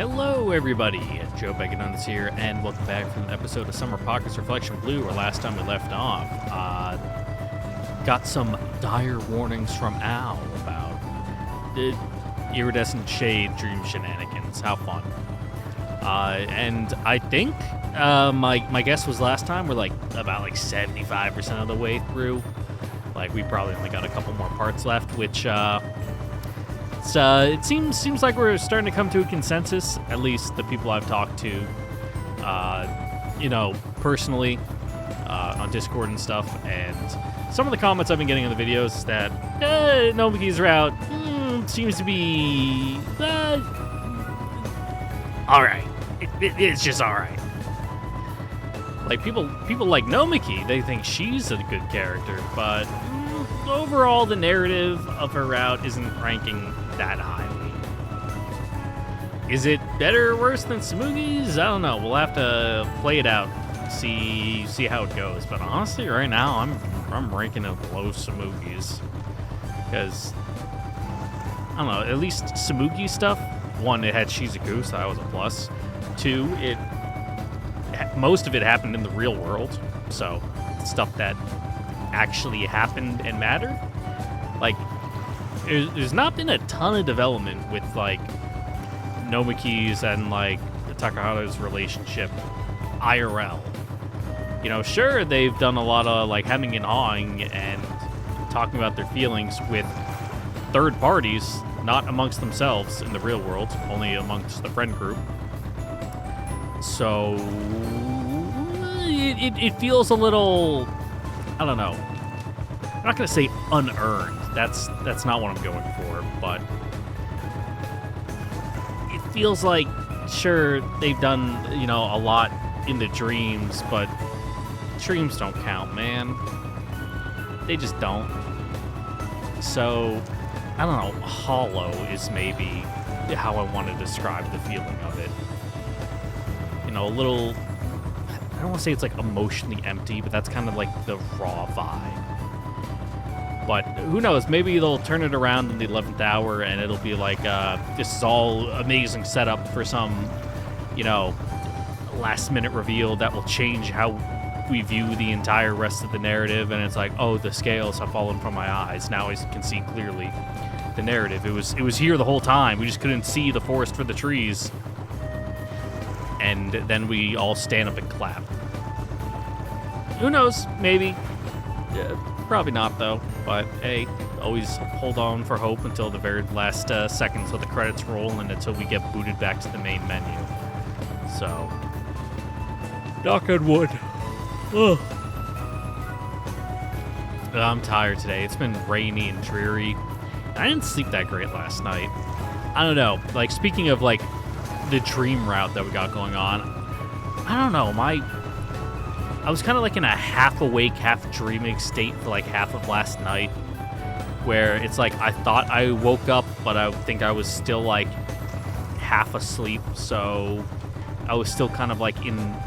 Hello, everybody. Joe Beganuns here, and welcome back from an episode of Summer Pockets Reflection Blue, where last time we left off, got some dire warnings from Al about the iridescent shade dream shenanigans. How fun. And I think my guess was last time we're about 75% of the way through. We probably only got a couple more parts left, which it seems like we're starting to come to a consensus. At least the people I've talked to, personally, on Discord and stuff. And some of the comments I've been getting in the videos is that Nomiki's route seems to be all right. It's just all right. People like Nomiki, they think she's a good character, but overall the narrative of her route isn't ranking that highly. Is it better or worse than Tsurugi's? I don't know. We'll have to play it out, see how it goes. But honestly, right now I'm ranking it below Tsurugi's because I don't know. At least Tsurugi stuff. One, it had Shizuku, so that was a plus. Two, most of it happened in the real world, so stuff that actually happened and mattered. There's not been a ton of development with Nomiki's and Takahata's relationship IRL. Sure, they've done a lot of hemming and hawing and talking about their feelings with third parties, not amongst themselves in the real world, only amongst the friend group. So it feels a little, I don't know. I'm not gonna say unearned. That's not what I'm going for, but it feels like, sure, they've done, a lot in the dreams, but dreams don't count, man. They just don't. So, I don't know, hollow is maybe how I want to describe the feeling of it. A little, I don't want to say it's emotionally empty, but that's kind of the raw vibe. But who knows? Maybe they'll turn it around in the 11th hour, and it'll be this is all amazing setup for some, last-minute reveal that will change how we view the entire rest of the narrative. And it's oh, the scales have fallen from my eyes. Now I can see clearly the narrative. It was here the whole time. We just couldn't see the forest for the trees. And then we all stand up and clap. Who knows? Maybe. Probably not, though. But, hey, always hold on for hope until the very last seconds of the credits roll and until we get booted back to the main menu. So, knock on wood. Ugh. I'm tired today. It's been rainy and dreary. I didn't sleep that great last night. I don't know. Speaking of, the dream route that we got going on, I don't know. I was kind of in a half awake, half dreaming state for half of last night, where it's I thought I woke up, but I think I was still half asleep. So I was still kind of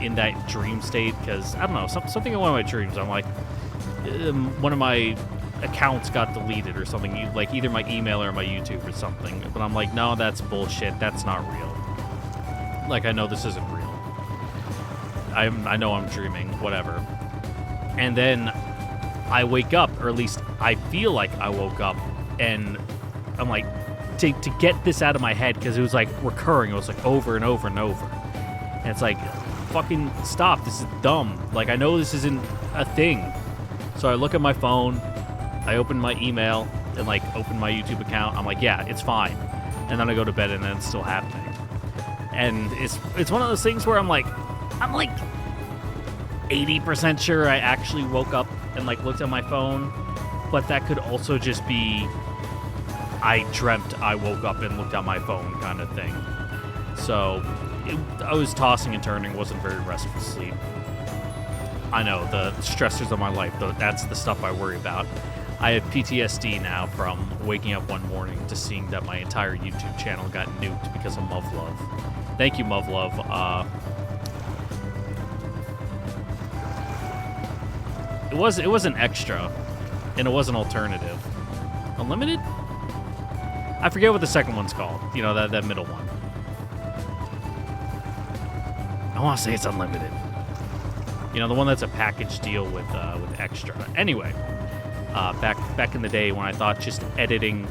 in that dream state because I don't know, something in one of my dreams. I'm one of my accounts got deleted or something, either my email or my YouTube or something. But I'm no, that's bullshit. That's not real. I know this isn't real. I know I'm dreaming, whatever. And then I wake up, or at least I feel like I woke up, and I'm to get this out of my head, because it was recurring. It was over and over and over. And it's fucking stop. This is dumb. I know this isn't a thing. So I look at my phone, I open my email, and open my YouTube account. I'm yeah, it's fine. And then I go to bed, and then it's still happening. And it's one of those things where I'm 80% sure I actually woke up and looked at my phone, but that could also just be I dreamt I woke up and looked at my phone kind of thing. So I was tossing and turning, wasn't very restful sleep. I know, the stressors of my life, though, that's the stuff I worry about. I have PTSD now from waking up one morning to seeing that my entire YouTube channel got nuked because of Muv-Love. Thank you, Muv-Love. It was an extra, and it was an alternative. Unlimited? I forget what the second one's called. That middle one. I want to say it's unlimited. You know, the one that's a package deal with extra. Anyway, back in the day when I thought just editing,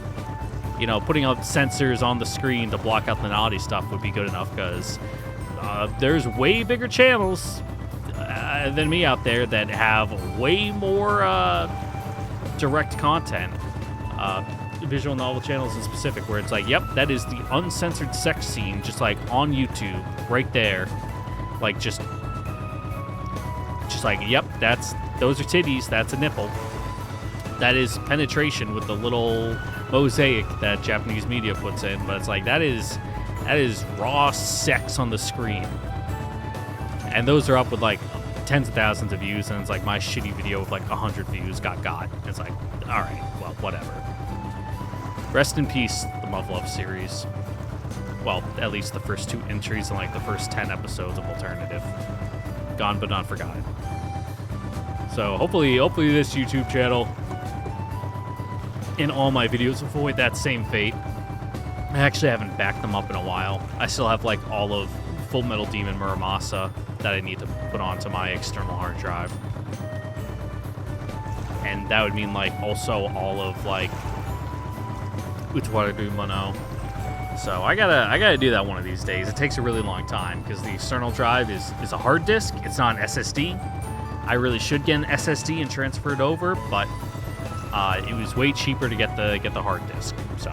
you know, putting up sensors on the screen to block out the naughty stuff would be good enough, because there's way bigger channels than me out there that have way more direct content, visual novel channels in specific, where it's like, yep, that is the uncensored sex scene, just like on YouTube, right there, like just like, yep, those are titties, that's a nipple. That is penetration with the little mosaic that Japanese media puts in, but it's like that is raw sex on the screen, and those are up with like tens of thousands of views, and it's like my shitty video with like 100 views got. It's like, all right, well, whatever. Rest in peace, the Love Love series. Well, at least the first 2 entries and like the first 10 episodes of Alternative. Gone but not forgotten. So hopefully this YouTube channel and all my videos avoid that same fate. I actually haven't backed them up in a while. I still have like all of Full Metal Demon Muramasa that I need to put onto my external hard drive. And that would mean like also all of like Utawara Mono. So I gotta do that one of these days. It takes a really long time because the external drive is a hard disk. It's not an SSD. I really should get an SSD and transfer it over, but it was way cheaper to get the hard disk. So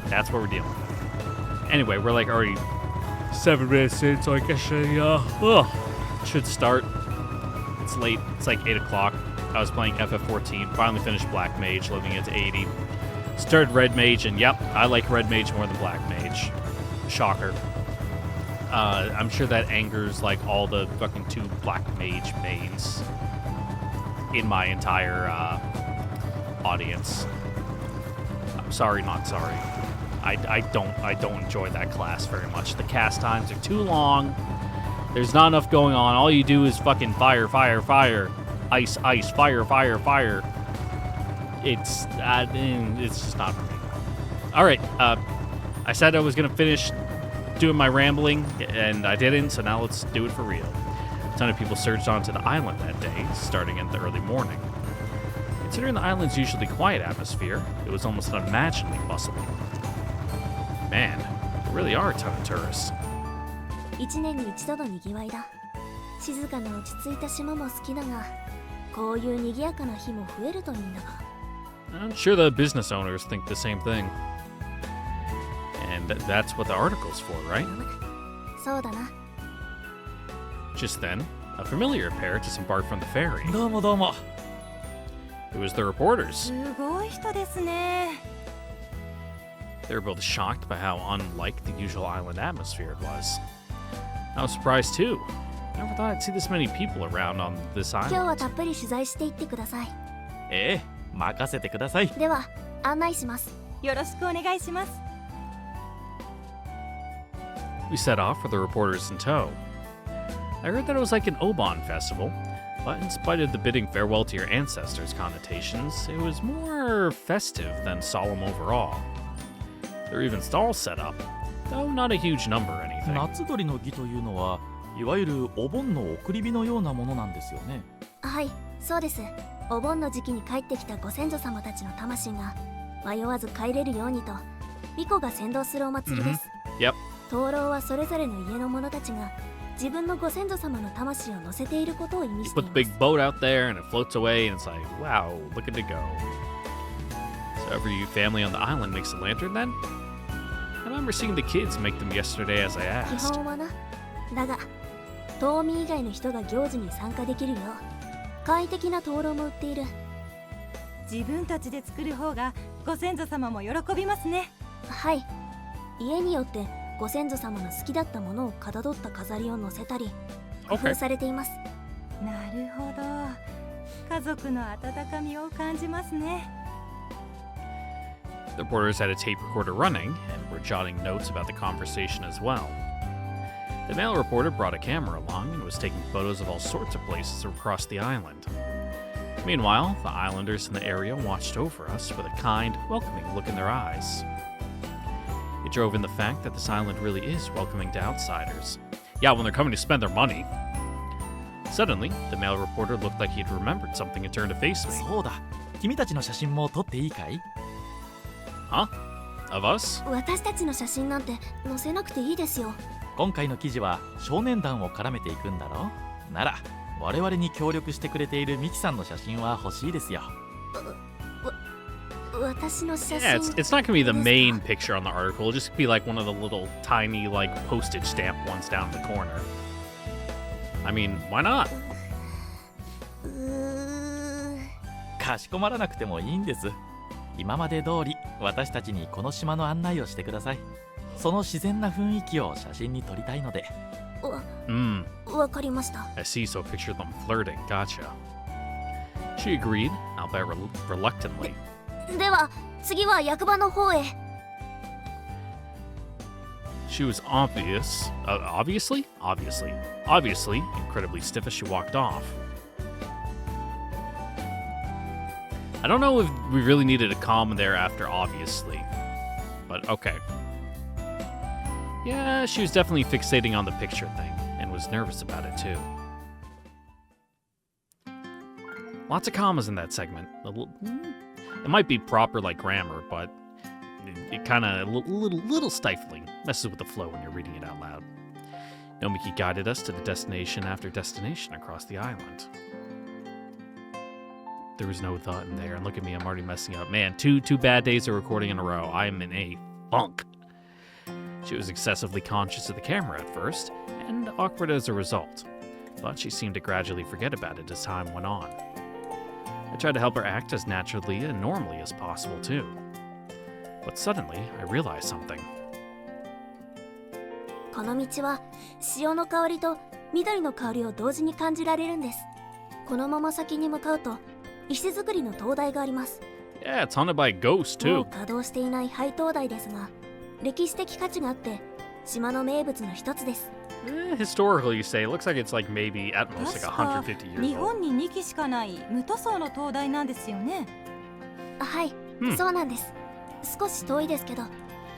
that's what we're dealing with. Anyway, we're like already 7 minutes in, so I guess I should start. It's late. It's like 8 o'clock. I was playing FF14. Finally finished Black Mage, living it to 80. Started Red Mage, and yep, I like Red Mage more than Black Mage. Shocker. I'm sure that angers like all the fucking 2 Black Mage mains in my entire audience. I'm sorry, not sorry. I don't enjoy that class very much. The cast times are too long. There's not enough going on. All you do is fucking fire, fire, fire, ice, ice, fire, fire, fire. It's just not for me. All right, I said I was gonna finish doing my rambling, and I didn't. So now let's do it for real. A ton of people surged onto the island that day, starting in the early morning. Considering the island's usually quiet atmosphere, it was almost unimaginably bustling. Man, there really are a ton of tourists. 1年に一度の賑わいだ。静かな落ち着いた島も好きだが、こういう賑やかな日も増えるといいんだが。I'm sure the business owners think the same thing. And that's what the article's for, right? そうだな。 Just then, a familiar pair disembarked from the ferry. どうもどうも。 It was the reporters. すごい人ですね。 They were both shocked by how unlike the usual island atmosphere it was. I was surprised too. I never thought I'd see this many people around on this 今日 island. はたっぷり取材していってください。任せてください。では、案内します。よろしくお願いします。 We set off with the reporters in tow. I heard that it was like an Obon festival, but in spite of the bidding farewell to your ancestors connotations, it was more festive than solemn overall. There were even stalls set up, though not a huge number or anything. 夏鳥の儀というのはいわゆるお盆の送り火のようなものなんですよね。はい、そうです。お盆の時期に帰ってきたご先祖様たちの魂が迷わず帰れるようにと、巫女が先導するお祭りです。Yep. 灯籠はそれぞれの家の者たちが自分のご先祖様の魂を乗せていることを意味 You してい put ま the す。 big boat out there and it floats away, and it's like, wow, look at it go. So every family on the island makes a lantern then? I remember seeing the kids make them yesterday as I 基 asked. 本はな。だが、島民以外の人が行事に参加できるよう快適な灯籠も売っている。自分たちで作る方がご先祖様も喜びますね。はい。家によってご先祖様の好きだったものをかたどった飾りを載せたり工夫 Okay. されています。なるほど。家族の温かみを感じますね。 The reporters had a tape recorder running and were jotting notes about the conversation as well. The male reporter brought a camera along and was taking photos of all sorts of places across the island. Meanwhile, the islanders in the area watched over us with a kind, welcoming look in their eyes. It drove in the fact that this island really is welcoming to outsiders, Yeah, when they're coming to spend their money. Suddenly, the male reporter looked like he'd remembered something and turned to face me. そうだ、君たちの写真も撮っていいかい？ Huh? Of us? 私たちの写真なんて載せなくていいですよ。今回の記事は少年団を絡めていくんだろ？なら我々に協力してくれているミキさんの写真は欲しいですよ。私の写 Yeah, 真 it's not gonna be the main picture on the article. It'll just be like one of the little tiny, like, postage stamp ones down in the corner. I mean, why not? うーかしこまらなくてもいいんです。今まで通り私たちにこの島の案内をしてください。その自然な雰囲気を写真に撮りたいので。わかりました。 I see, so picture them flirting. Gotcha. She agreed, albeit reluctantly. では次は役場の方へ。 She was obviously incredibly stiff as she walked off. I don't know if we really needed a comma there after obviously, but okay. Yeah, she was definitely fixating on the picture thing and was nervous about it too. Lots of commas in that segment. It might be proper like grammar, but it kind of little stifling. Messes with the flow when you're reading it out loud. Nomiki guided us to the destination after destination across the island. There was no thought in there, and look at me, I'm already messing up. Man, two bad days of recording in a row. I'm in a funk. She was excessively conscious of the camera at first, and awkward as a result. But she seemed to gradually forget about it as time went on. I tried to help her act as naturally and normally as possible, too. But suddenly, I realized something. この道は潮の香りと緑の香りを同時に感じられるんです。このまま先に向かうと石造りの灯台があります。 Yeah, it's haunted by a ghost, もう too. 稼働していない廃灯台ですが、歴史的価値があって島の名物の一つです。 Historical, you say. It looks like it's like maybe at most like 確か150日 years 本 old. に2基しかない無塗装の灯台なんですよね。はい、うんそうなんです。少し遠いですけど、行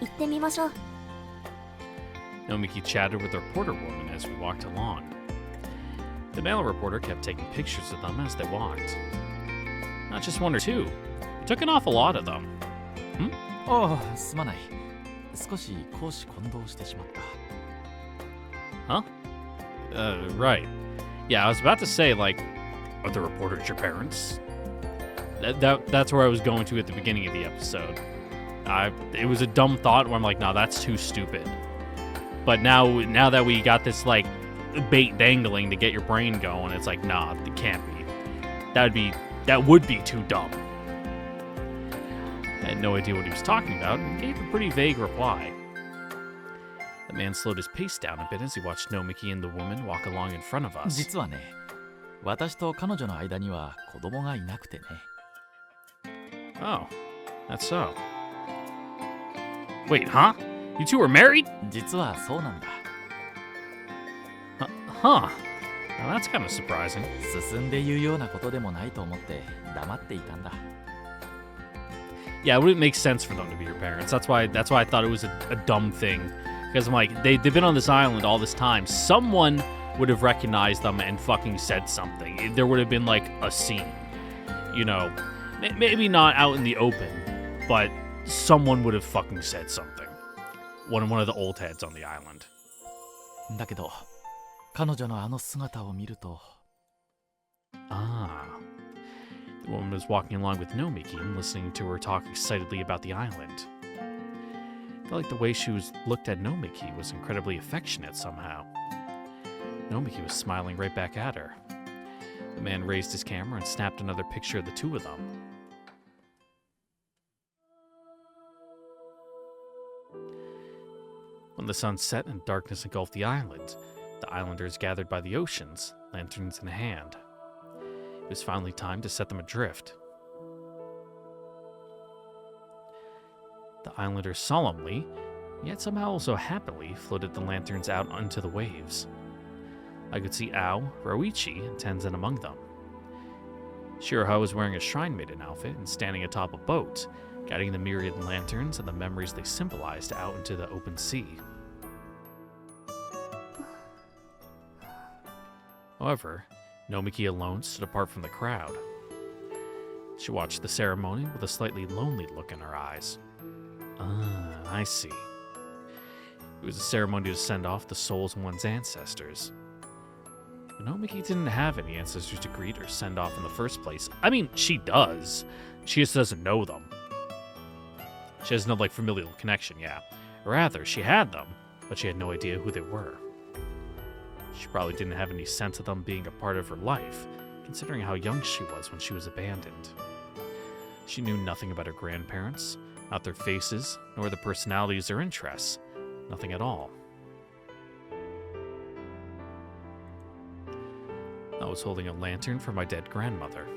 ってみましょう。 Nomiki chatted with the reporter woman as we walked along. The male reporter kept taking pictures of them as they walked. Not just one or two. He took an awful lot of them. ああ、すまない。少し公私混同してしまった。 Huh? Right. Yeah, I was about to say, like, are the reporters your parents? That's where I was going to at the beginning of the episode. It was a dumb thought where I'm like, no, that's too stupid. But now that we got this, like, bait dangling to get your brain going, it's like, nah, it can't be. That would be too dumb. I had no idea what he was talking about and gave a pretty vague reply. The man slowed his pace down a bit as he watched Nomiki and the woman walk along in front of us. 実はね、私と彼女の間には子供がいなくてね。 Oh, that's so. Wait, huh? You two were married? 実はそうなんだ。 Huh. Now that's kind of surprising. 進んで言うようなことでもないと思って黙っていたんだ。 Yeah, it wouldn't make sense for them to be your parents. That's why I thought it was a dumb thing. Because I'm like, they've been on this island all this time. Someone would have recognized them and fucking said something. There would have been like a scene. You know, maybe not out in the open, but someone would have fucking said something. One of the old heads on the island. だけど、彼女のあの姿を見ると、 Ah. The woman was walking along with Nomiki and listening to her talk excitedly about the island. I felt like the way she looked at Nomiki was incredibly affectionate somehow. Nomiki was smiling right back at her. The man raised his camera and snapped another picture of the two of them. When the sun set and darkness engulfed the island, the islanders gathered by the oceans, lanterns in hand. It was finally time to set them adrift. The islanders solemnly, yet somehow also happily, floated the lanterns out onto the waves. I could see Ao, Roichi, and Tenzin among them. Shiraha was wearing a shrine maiden outfit and standing atop a boat, guiding the myriad lanterns and the memories they symbolized out into the open sea. However, Nomiki alone stood apart from the crowd. She watched the ceremony with a slightly lonely look in her eyes. Ah, I see. It was a ceremony to send off the souls of one's ancestors. But Nomiki didn't have any ancestors to greet or send off in the first place. I mean, she does. She just doesn't know them. She has no, familial connection, yeah. Rather, she had them, but she had no idea who they were. She probably didn't have any sense of them being a part of her life, considering how young she was when she was abandoned. She knew nothing about her grandparents, not their faces, nor their personalities or interests. Nothing at all. I was holding a lantern for my dead grandmother.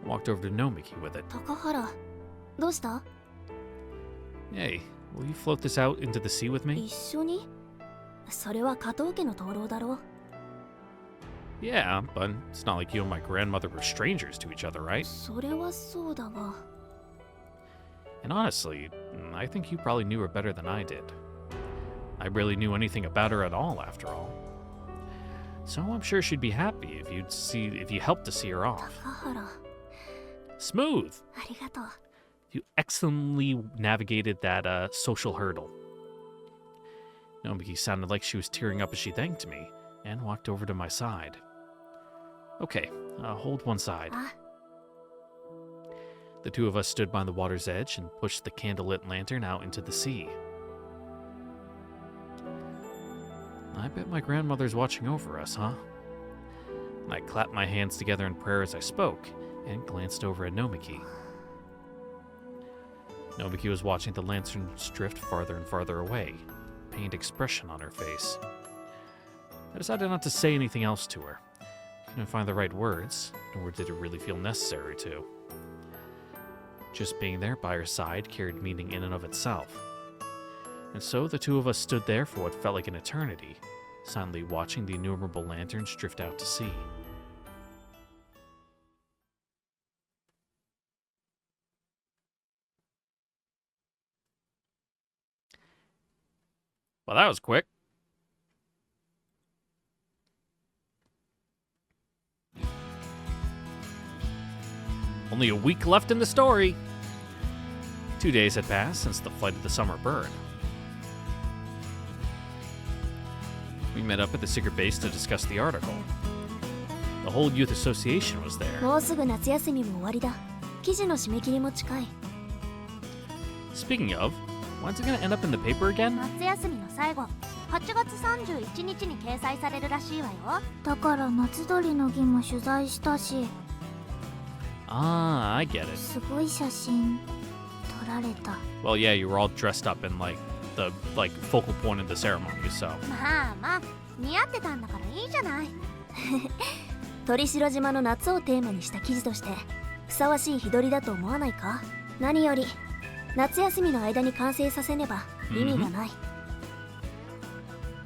I walked over to Nomiki with it. 高原、どうした？ Hey, will you float this out into the sea with me? 一緒に？それは加藤家の灯籠だろ。 Yeah, but it's not like you and my grandmother were strangers to each other, right? それはそうだが。 And honestly, I think you probably knew her better than I did. I barely knew anything about her at all, after all. So I'm sure she'd be happy if you helped to see her off. 高原、 Smooth! ありがとう。 You excellently navigated that social hurdle. Nomiki sounded like she was tearing up as she thanked me, and walked over to my side. Okay, hold one side. あ、 The two of us stood by the water's edge and pushed the candlelit lantern out into the sea. I bet my grandmother's watching over us, huh? I clapped my hands together in prayer as I spoke, and glanced over at Nomiki. Nomiki was watching the lanterns drift farther and farther away, a pained expression on her face. I decided not to say anything else to her. Couldn't find the right words, nor did it really feel necessary to. Just being there by her side carried meaning in and of itself. And so the two of us stood there for what felt like an eternity, silently watching the innumerable lanterns drift out to sea. Well, that was quick. Only a week left in the story. 2 days had passed since the flight of the summer bird. We met up at the secret base to discuss the article. The whole youth association was there. もうすぐ夏休みも終わりだ。記事の締め切りも近い。 Speaking of, when's it gonna end up in the paper again? 夏休みの最後、8月31日に掲載されるらしいわよ。だから夏鳥の儀も取材したし。 Ah, I get it. すごい写真撮られた。 Well, yeah, you were all dressed up in the focal point of the ceremony, so. まあまあ、似合ってたんだからいいじゃない。鳥城島の夏をテーマにした記事としてふさわしい日取りだと思わないか？何より夏休みの間に完成させねば意味がない。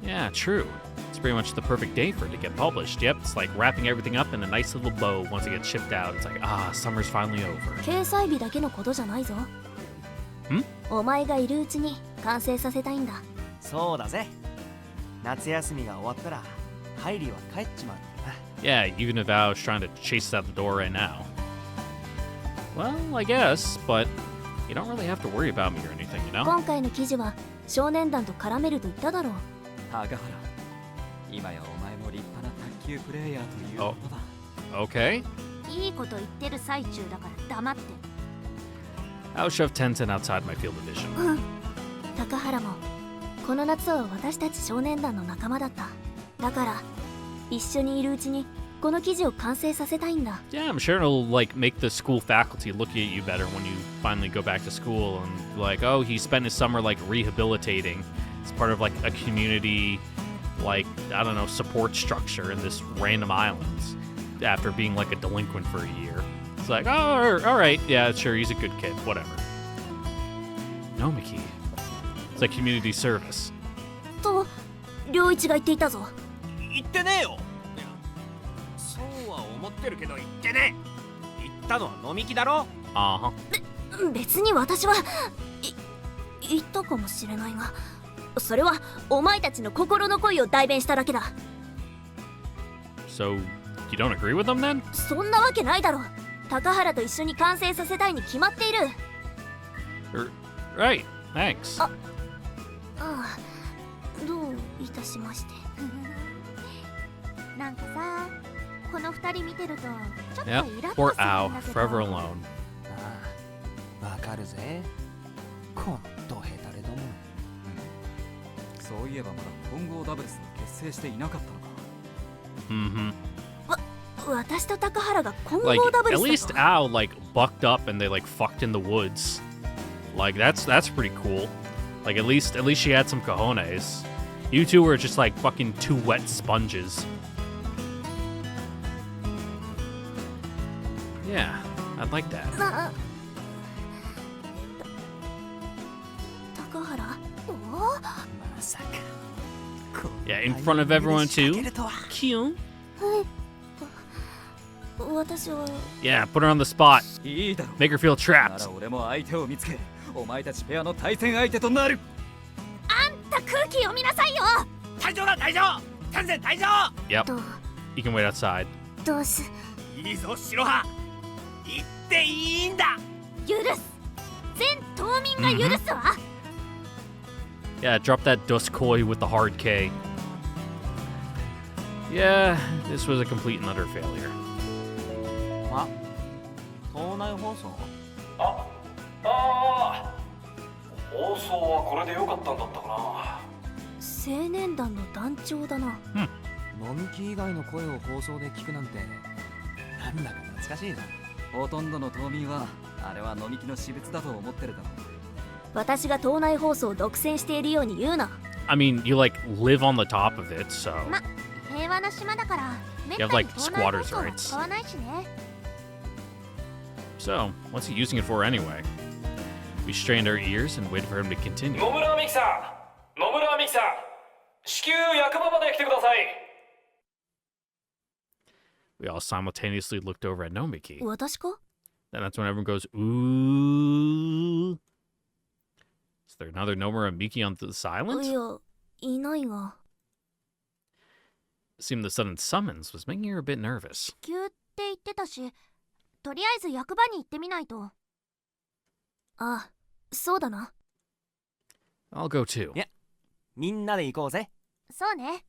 Yeah, true. It's pretty much the perfect day for it to get published. Yep, it's like wrapping everything up in a nice little bow once it gets shipped out. It's like, summer's finally over. 掲載日だけのことじゃないぞ。お前がいるうちに完成させたいんだ。そうだぜ。夏休みが終わったらハイリーは帰っちまうんだよな。 Yeah, even if I was trying to chase it out the door right now. Well, I guess, but you don't really have to worry about me or anything, you know? 今回の記事は少年団と絡めると言っただろう。高原、今やお前も立派な卓球プレイヤーということだ。Okay. いいこと言ってる最中だから黙って。 I'll shove Tenten outside my field of vision. 高原もこの夏は私たち少年団の仲間だった。だから一緒にいるうちにこの記事を完成させたいんだ。 Yeah, I'm sure it'll make the school faculty look at you better when you finally go back to school and oh, he spent his summer rehabilitating. It's part of a community I don't know, support structure in this random islands after being a delinquent for a year. It's like, oh, all right, yeah, sure, he's a good kid, whatever. Nomiki. It's like community service. と良一が言っていたぞ。言ってねえよ。いや、そうは思ってるけど言ってねえ。言ったのは飲み気だろ。別に私は言ったかもしれないが、それはお前たちの心の声を代弁しただけだ。So, you don't agree with them then? そんなわけないだろ。高原と一緒に完成させたいに決まっている。Right, thanks. ああ、どういたしまして。なんかさ、この二人見てるとちょっと Yep, イラッ poor とする Ao, んだけ forever ど。 alone. ああ、わかるぜ。このドヘタレども。そういえばまだ混合ダブルスを結成していなかったのか。Mm-hmm. 私と高原が混 Like, 合ダブル at ス least だと。 Ao, like, bucked up and they, like, fucked in the woods. Like, that's pretty cool. Like, at least she had some cojones. You two were just, like, fucking two wet sponges. Yeah, I'd like that. 高原？おお？まさか。 Yeah, in front of everyone too. Cute. 私は Yeah, put her on the spot. いいだろう。 Make her feel な trapped. ら俺も相手を見つけ、お前たちペアの対戦相手となる。空気読みなさいよ。退場だ退場。完全退場。 Yep, ど you can wait outside. どうすいいぞ白羽。行っていいんだ。許す。全島民が許すわ。 Yeah, drop that Duskoi with the hard K. Yeah, this was a complete and utter failure. あ、島内放送。放送はこれで良かったんだったかな。青年団の団長だな。飲み機以外の声を放送で聞くなんてなんだか懐かしいな。ほとんどの島民はあれは飲み機の私物だと思ってるだろう。私が島内放送を独占しているように言うな。 I mean, you like live on the top of it, so ま、平和な島だからめ you っ have たに like 島内放 squatters' 送は rights. 使わないしね。 So, what's he using it for anyway? We strained our ears and waited for him to continue. 野村美樹さん、野村美樹さん、至急役場まで来てください。We all simultaneously looked over at Nomiki. 私か？ And that's when everyone goes, ooh. Is there another Nomura Miki on the い silent? や、いないが。 It seemed the sudden summons was making her a bit nervous. 急って言ってたし、とりあえず役場に行ってみないと。あ、そうだな。 I'll go too. みんなで行こうぜ。そうね。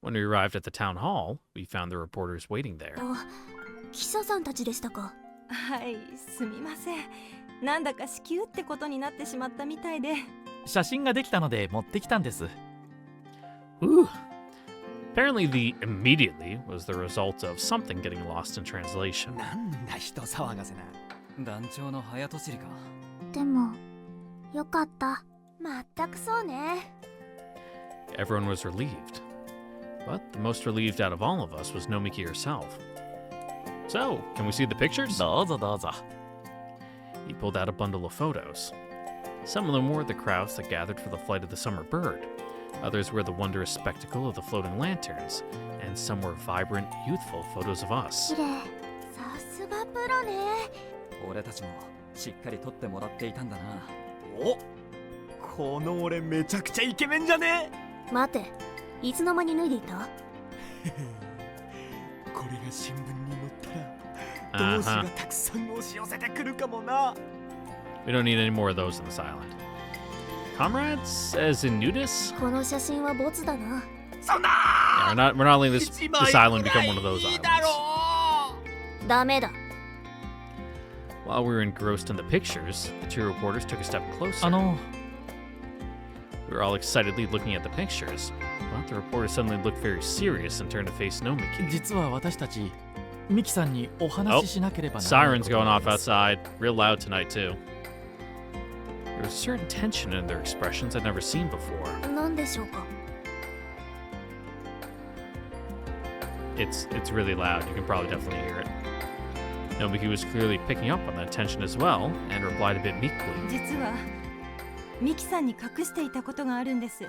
When we arrived at the town hall, we found the reporters waiting there. あ、記者さんたちでしたか。はい、すみません。なんだか至急ってことになってしまったみたいで。写真ができたので持ってきたんです。 Ooh. Apparently, the immediately was the result of something getting lost in translation. なんだ人騒がせな。団長の早とちりか。でも、よかった。まったくそうね。 Everyone was relieved. But the most relieved out of all of us was Nomiki herself. So, can we see the pictures? どうぞどうぞ。 He pulled out a bundle of photos. Some of them were the crowds that gathered for the flight of the summer bird. Others were the wondrous spectacle of the floating lanterns. And some were vibrant, youthful photos of us. 綺麗。さすがプロね。俺たちもしっかり撮ってもらっていたんだな。お、この俺めちゃくちゃイケメンじゃね？待て、いつの間に脱いでいた？これが新聞に載ったら同志がたくさん押し寄せてくるかもな。 We don't need any more of those in this island. Comrades, as in nudists? この写真はボツだな。そんな Yeah, we're not letting this island become one of those いい islands. だろう。ダメだ。 While we were engrossed in the pictures, the two reporters took a step closer. We were all excitedly looking at the pictures, but the reporter suddenly looked very serious and turned to face Nomiki. 実は私たち、ミキさんにお話ししなければならない Sirens こと going があ off ります outside, real loud tonight too. There was a certain tension in their expressions I'd never seen before. なんでしょうか。 It's really loud. You can probably definitely hear it. Nomiki was clearly picking up on that tension as well and replied a bit meekly. 実はミキさんに隠していたことがあるんです。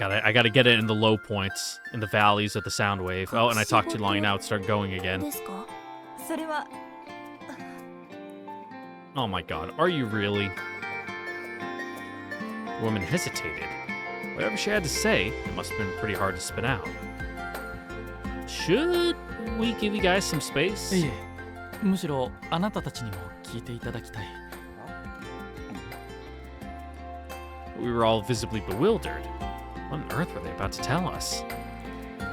I gotta get it in the low points, in the valleys of the sound wave. Oh, and I talked too long. Now it started going again. ですか？それは Oh my god, are you really? The woman hesitated. Whatever she had to say, it must have been pretty hard to spit out. Should we give you guys some space? ええ、むしろあなたたちにも聞いていただきたい。We were all visibly bewildered. What on earth were they about to tell us?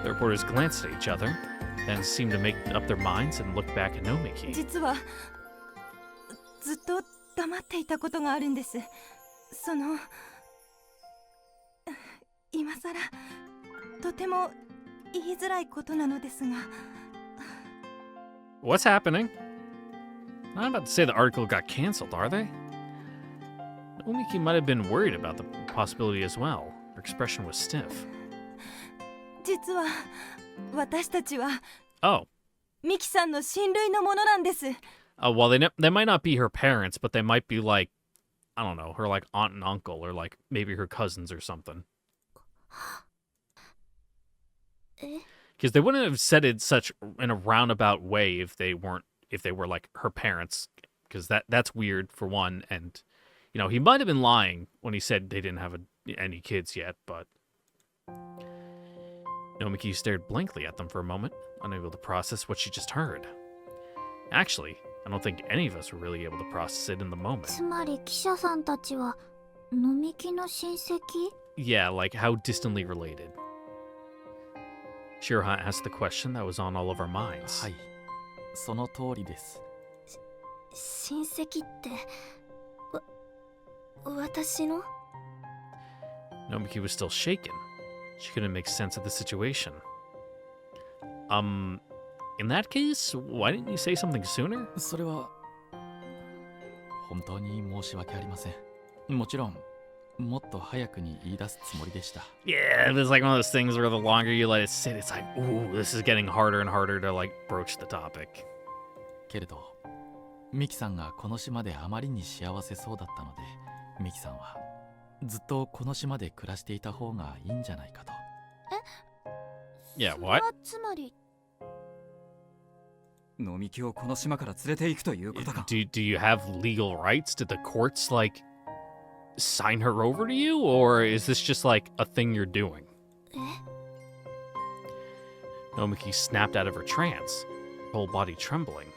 The reporters glanced at each other, then seemed to make up their minds and looked back at Nomiki. 実はずっと黙っていたことがあるんです。その今さらとても言いづらいことなのですが。 What's happening? I'm not about to say the article got canceled, are they? Nomiki might have been worried about the possibility as well. Her expression was stiff. 実は私たちは Oh. ミキさんの親類のものなんです。 Well, they might not be her parents, but they might be like, I don't know, her like aunt and uncle, or like maybe her cousins or something. Because they wouldn't have said it such in a roundabout way if they were like her parents, because that's weird for one. And you know, he might have been lying when he said they didn't have any kids yet, but Nomiki stared blankly at them for a moment, unable to process what she just heard. Actually, I don't think any of us were really able to process it in the moment. つまり記者さんたちは飲み木の親戚？ Yeah, like how distantly related. Shiroha asked the question that was on all of our minds. はい、その通りです。親戚って私の？ Nomiki was still shaken. She couldn't make sense of the situation. In that case, why didn't you say something sooner? それは本当に申し訳ありません。もちろんもっと早くに言い出すつもりでした。 Yeah, it's like one of those things where the longer you let it sit, it's like, ooh, this is getting harder and harder to like broach the topic. けれどミキさんがこの島であまりに幸せそうだったので、ミキさんはずっとこの島で暮らしていた方がいいんじゃないかと。Yeah, それ what? はつまり飲み木をこの島から連れて行くということか。 Do you have legal rights? Did the courts like sign her over to you, or is this just like a thing you're doing? Nomiki snapped out of her trance, her whole body trembling.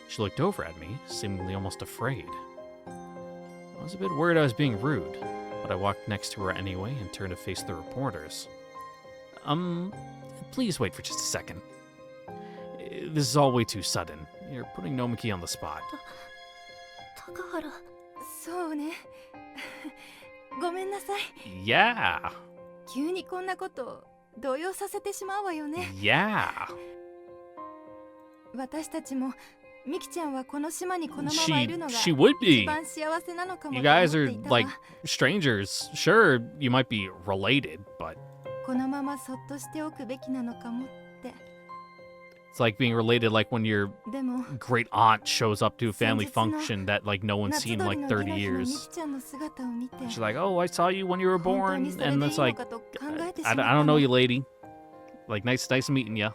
She looked over at me, seemingly almost afraid. I was a bit worried I was being rude, but I walked next to her anyway and turned to face the reporters. Please wait for just a second. This is all way too sudden. You're putting Nomiki on the spot. 高原。そうね。ごめんなさい。 Yeah. 急にこんなこと動揺させてしまうわよね。 Yeah. 私たちもミキちゃんはこの島にこのままいるのが She would 一 be. 番幸せなのかも You と思っ guys て are いたわ。 like strangers. Sure, you might be related, but このままそっとしておくべきなのかもって。 it's like being related like when your でも great aunt shows up to a family 先日の function that like no one's 夏 seen 鳥 in の like 30ゲラフのミ years. キちゃんの姿を見て She's like, oh, I saw you when you were 本当 born. にそれ And でいい it's の like, かと考えてし I まった don't know の。 you, lady. Like, nice meeting you.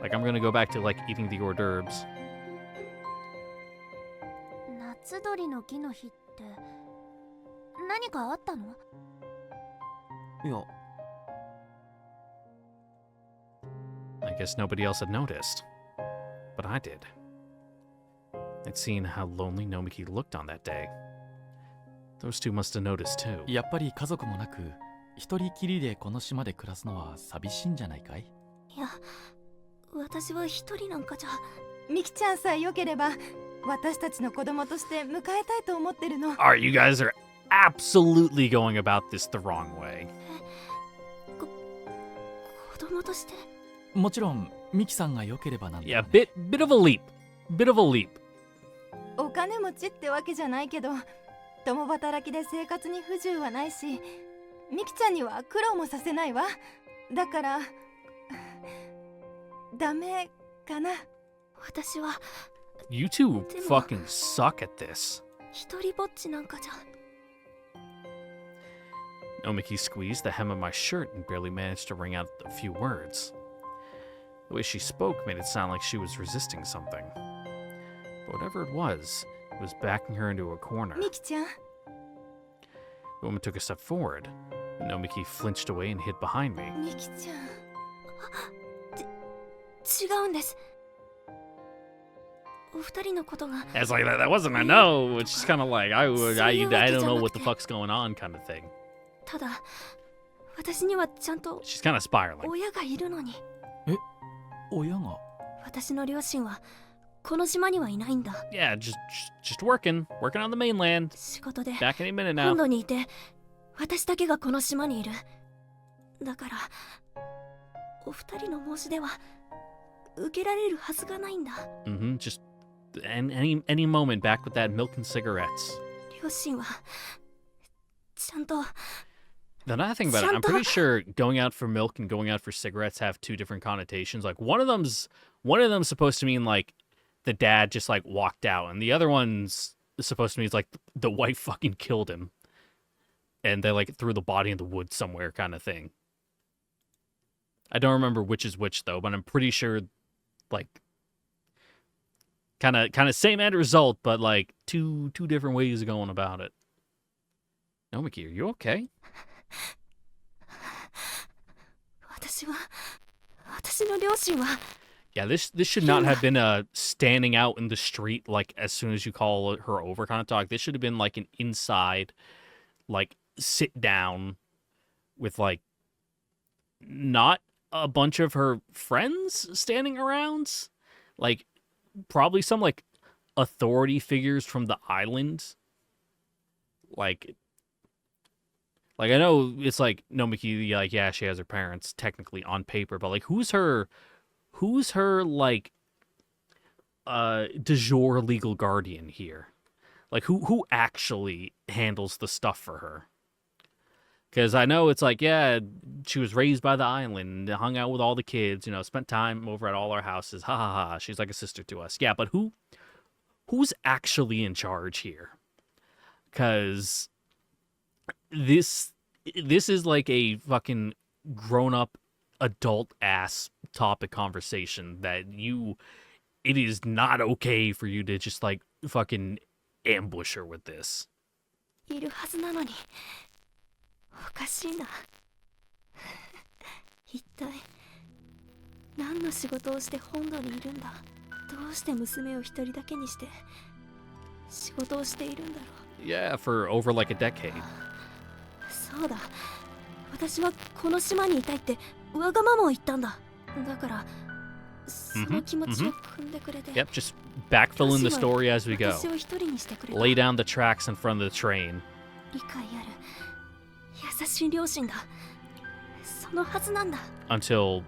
Like, I'm gonna go back to like eating the hors d'oeuvres. 夏鳥の木の日って何かあったの？いや、 I guess nobody else had noticed. But I did. I'd seen how lonely Nomiki looked on that day. Those two must have noticed too. やっぱり家族もなく一人きりでこの島で暮らすのは寂しいんじゃないかい？いや、私は一人なんかじゃ。ミキちゃんさえ良ければ私たちの子供として迎えたいと思ってるの。 Alright, you guys are absolutely going about this the wrong way. 子供として？もちろんミキさんが良ければなんだ、ね。 Yeah, bit of a leap. Bit of a leap. お金持ちってわけじゃないけど共働きで生活に不自由はないしミキちゃんには苦労もさせないわ。だからダメかな。私は You two でも fucking suck at this. 一人ぼっちなんかじゃ。 Nomiki squeezed the hem of my shirt and barely managed to wring out a few words. The way she spoke made it sound like she was resisting something. Whatever it was backing her into a corner. ミキちゃん The woman took a step forward. Nomiki flinched away and hid behind me. ミキちゃん違うんです。お二人のことが It's like, that wasn't a no. It's just kind of like, I don't know what the fuck's going on kind of thing. ただ私にはちゃんと She's kind of spiraling. 親がいるのに。親が私の両親はこの島にはいないんだ。 Yeah, just working on the mainland. 仕事で Back any minute 本 now. 土にいて私だけがこの島にいる。だからお二人の申し出は受けられるはずがないんだ。 Just any moment back with that milk and cigarettes. 両親はちゃんと The other thing about it, I'm pretty sure going out for milk and going out for cigarettes have two different connotations. Like one of them's supposed to mean like the dad just like walked out, and the other one's supposed to mean like the wife fucking killed him, and they like threw the body in the woods somewhere, kind of thing. I don't remember which is which though, but I'm pretty sure like kind of same end result, but like two different ways of going about it. Nomiki, are you okay? 私の両親は Yeah, this should not have been a standing out in the street like as soon as you call her over kind of talk. This should have been like an inside, like sit down with like not a bunch of her friends standing around, like probably some like authority figures from the island. Like I know it's like Nomiki, like, yeah, she has her parents technically on paper, but like who's her like de jure legal guardian here? Like who actually handles the stuff for her? Because I know it's like, yeah, she was raised by the island, hung out with all the kids, you know, spent time over at all our houses. Ha ha ha. She's like a sister to us. Yeah, but who's actually in charge here? Because this is like a fucking grown-up adult-ass topic conversation that it is not okay for you to just like fucking ambush her with this. いるはずなのにおかしいな。一体何の仕事をして本土にいるんだ。どうして娘を一人だけにして仕事をしているんだろう。 Yeah, for over like a decade. そうだ、私はこの島にいたいってわがままを言ったんだ。だからその気持ちを汲んでくれて、 Yep, just backfill in the story as we go. 私を一人にしてくれた。 Lay down the tracks in front of the train. 理解ある優しい両親だ。そのはずなんだ。 Until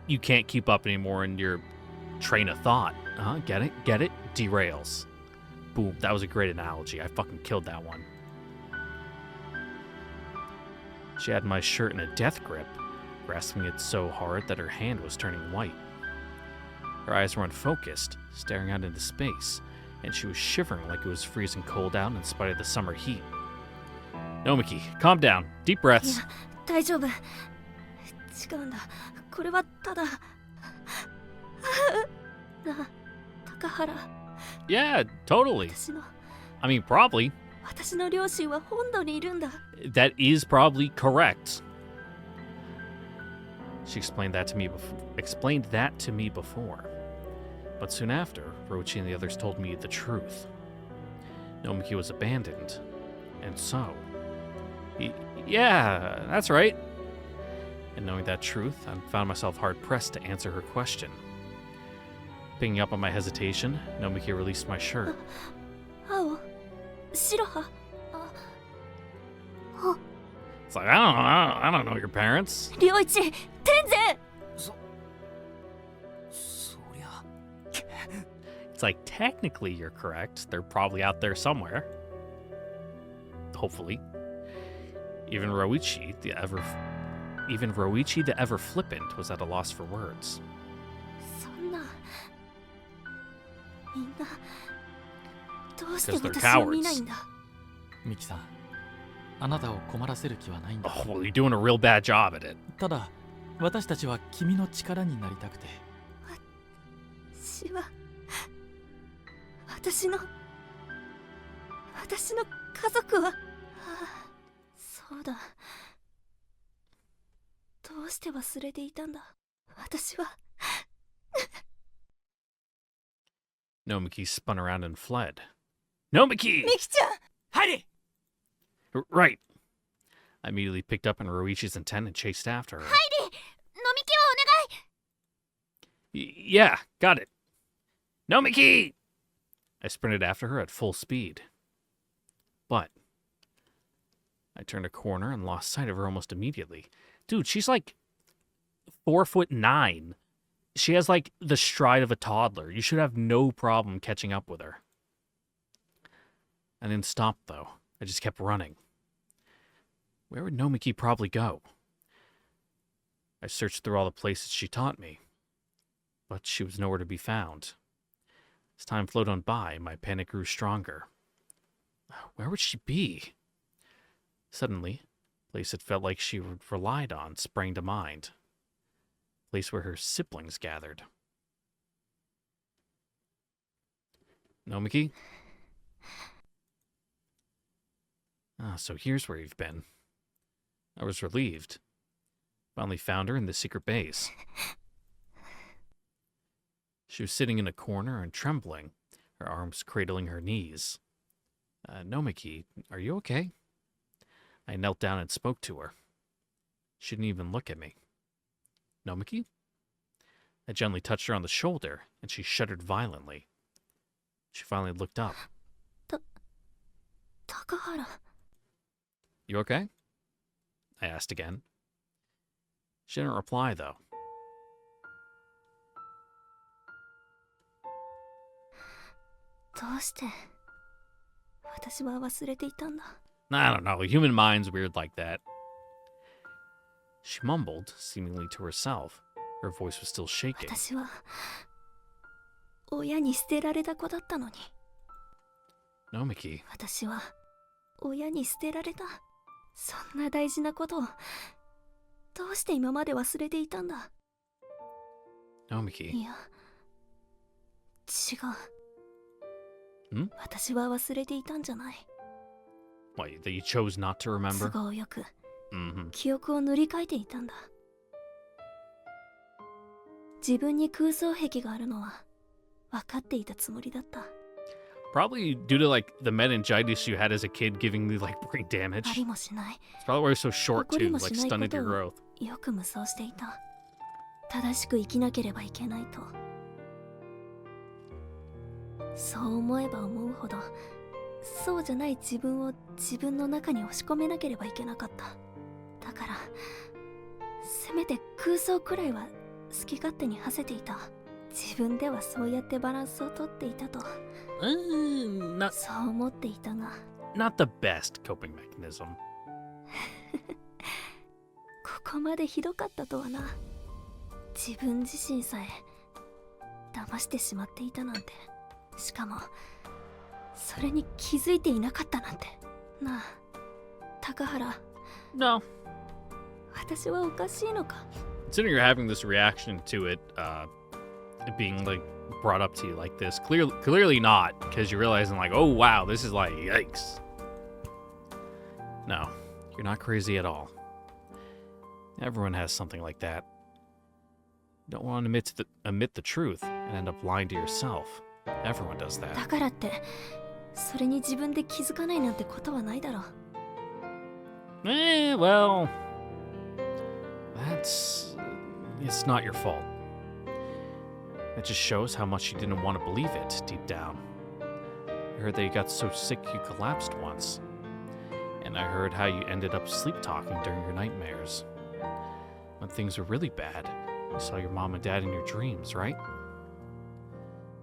you can't keep up anymore in your train of thought. Get it? Derails. Boom, that was a great analogy. I fucking killed that one. She had my shirt in a death grip, grasping it so hard that her hand was turning white. Her eyes were unfocused, staring out into space, and she was shivering like it was freezing cold out in spite of the summer heat. Nomiki, calm down. Deep い breaths. や、大丈夫。違うんだ。これはただ。なあ、高原。 Yeah, totally. 私の probably. 私の両親は本土にいるんだ。 That is probably correct. She explained that to me before. But soon after, Roichi and the others told me the truth. Nomiki was abandoned. And so... Yeah, that's right. And knowing that truth, I found myself hard-pressed to answer her question. Picking up on my hesitation, Nomiki released my shirt. 青、白羽。It's like, I don't know your parents. 良一、天然。そりゃ It's like, technically you're correct. They're probably out there somewhere. Hopefully. Even Roichi, the ever flippant, was at a loss for words. そんな。みんな。どうして Because they're 私を見ないん cowards. だ。ミキさん、あなたを困らせる気はないんだ。 Oh, well, you're doing a real bad job at it. ただ私たちは君の力になりたくて。私の家族は、そうだ。どうして忘れていたんだ。私は。Nomiki spun around and fled. Nomiki! ミキちゃん、入れ。 Right. I immediately picked up on Roichi's intent and chased after her. 飲み気をお願い。 Yeah, got it. Nomiki! I sprinted after her at full speed. But I turned a corner and lost sight of her almost immediately. Dude, she's like 4'9". She has like the stride of a toddler. You should have no problem catching up with her. I didn't stop though. I just kept running. Where would Nomiki probably go? I searched through all the places she taught me, but she was nowhere to be found. As time flowed on by, my panic grew stronger. Where would she be? Suddenly, a place that felt like she relied on sprang to mind. A place where her siblings gathered. Nomiki? So here's where you've been. I was relieved. Finally found her in the secret base. She was sitting in a corner and trembling, her arms cradling her knees. Nomiki, are you okay? I knelt down and spoke to her. She didn't even look at me. Nomiki? I gently touched her on the shoulder, and she shuddered violently. She finally looked up. Takahara. You okay? I asked again. She didn't reply, though. I don't know, human mind's weird like that. She mumbled, seemingly to herself. Her voice was still shaking. 私は親に捨てられた子だったのに。 Nomiki, 私は親に捨てられた。そんな大事なことをどうして今まで忘れていたんだ。 Nomiki. いや、違う。ん？私は忘れていたんじゃない。 What, that you chose not to 都 remember? 合よく Mm-hmm. 記憶を塗り替えていたんだ。自分に空想癖があるのは分かっていたつもりだった。 Probably due to like the meningitis you had as a kid giving you like brain damage. ありもしない。 It's probably why you're so short 怒り too, も like しないこ stunted と your を growth. よく無双していた。正しく生きなければいけないと。そう思えば思うほど、そうじゃない自分を自分の中に押し込めなければいけなかった。だから、せめて空想くらいは好き勝手に馳せていた。自分ではそうやってバランスをとっていたと。Not そう思っていたが。 not the best coping mechanism. ここまでひどかったとはな。自分自身さえ騙してしまっていたなんて。しかもそれに気づいていなかったなんてなあ、高原。 No. 私はおかしいのか。 Considering you're having this reaction to it, it being like brought up to you like this, clearly not, because you're realizing like, oh wow, this is like yikes. No, you're not crazy at all. Everyone has something like that. You don't want to admit the truth and end up lying to yourself. Everyone does だ that. からってそれに自分で気づかないなんてことはないだろう。 Well, it's not your fault. It just shows how much you didn't want to believe it deep down. I heard that you got so sick you collapsed once. And I heard how you ended up sleep talking during your nightmares. When things were really bad, you saw your mom and dad in your dreams, right?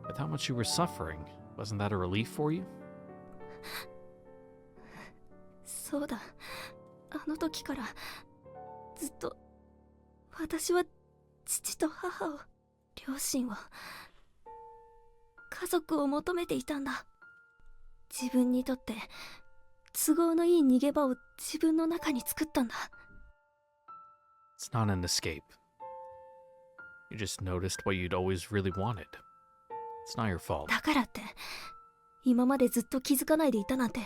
With how much you were suffering, wasn't that a relief for you? そうだ。あの時からずっと私は父と母を、両親を、家族を求めていたんだ。自分にとって都合のいい逃げ場を自分の中に作ったんだ。 It's not an escape. You just noticed what you'd always really wanted. It's not your fault. だからって今までずっと気づかないでいたなんて、や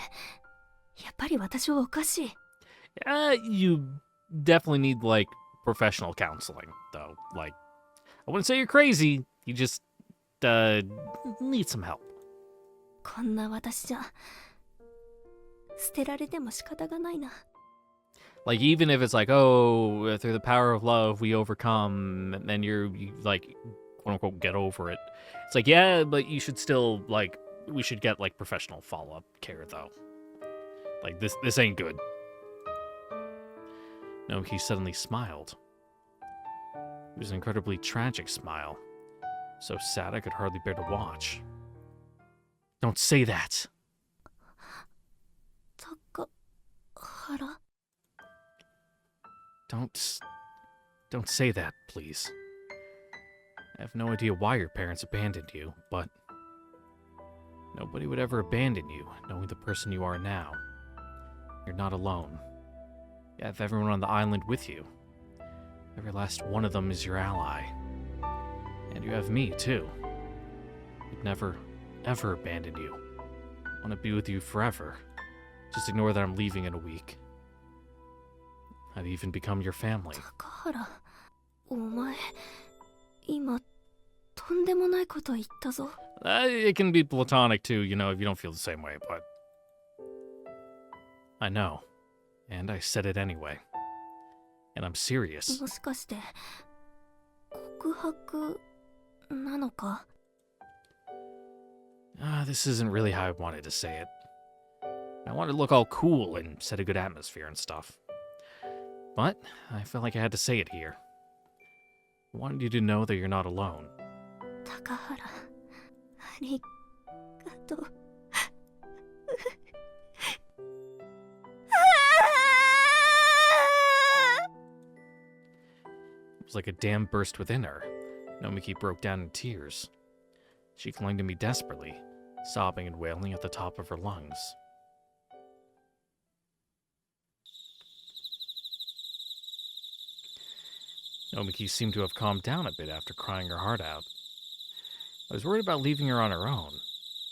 っぱり私はおかしい。You definitely need, like, professional counseling, though. Like, I wouldn't say you're crazy. You just, need some help. こんな私じゃ、捨てられても仕方がないな。Like, even if it's like, oh, through the power of love, we overcome, and you like, quote unquote, get over it. It's like, yeah, but you should still, like, we should get, like, professional follow-up care, though. Like, this ain't good. No, he suddenly smiled. It was an incredibly tragic smile. So sad I could hardly bear to watch. Don't say that! 高原 Don't say that, please. I have no idea why your parents abandoned you, but nobody would ever abandon you, knowing the person you are now. You're not alone. You have everyone on the island with you. Every last one of them is your ally. And you have me, too. We'd never, ever abandon you. I want to be with you forever. Just ignore that I'm leaving in a week. I'd even become your family. 高原、お前、今、とんでもないこと言ったぞ。It can be platonic too, you know, if you don't feel the same way, but... I know. And I said it anyway. And I'm serious. もしかして、告白なのか？ This isn't really how I wanted to say it. I wanted to look all cool and set a good atmosphere and stuff. But I felt like I had to say it here. I wanted you to know that you're not alone. 高原、ありがとう。It was like a dam burst within her. Nomiki broke down in tears. She clung to me desperately, sobbing and wailing at the top of her lungs. Nomiki seemed to have calmed down a bit after crying her heart out. I was worried about leaving her on her own,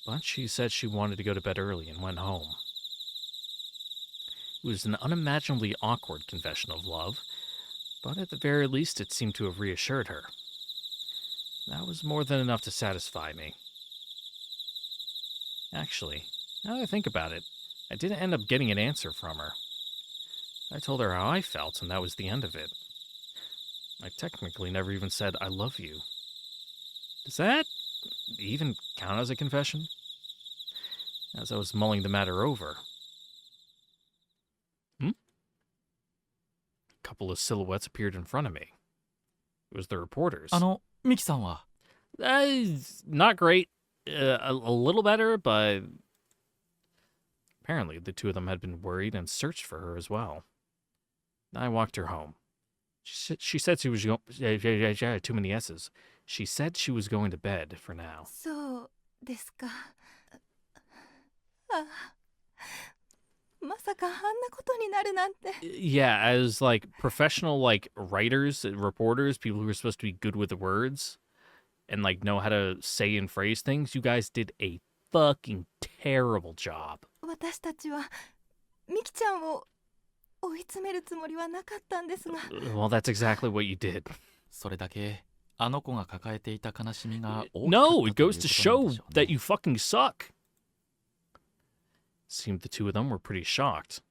but she said she wanted to go to bed early and went home. It was an unimaginably awkward confession of love, but at the very least it seemed to have reassured her. That was more than enough to satisfy me. Actually, now that I think about it, I didn't end up getting an answer from her. I told her how I felt, and that was the end of it. I technically never even said, I love you. Does that even count as a confession? As I was mulling the matter over. A couple of silhouettes appeared in front of me. It was the reporters. ミキさんは Not great. A little better, but apparently the two of them had been worried and searched for her as well. I walked her home. She said she was going... Too many S's. She said she was going to bed for now. そうですか。あ、まさかあんなことになるなんて。 Yeah, as like professional like writers, reporters, people who are supposed to be good with the words and like know how to say and phrase things, you guys did a fucking terrible job. 私たちはミキちゃんを追い詰めるつもりはなかったんですが。 Well, that's exactly what you did. それだけあの子が抱えていた悲しみが大きかった No, it という goes to ことなん show でしょうね that you fucking suck. Seemed the two of them were pretty shocked.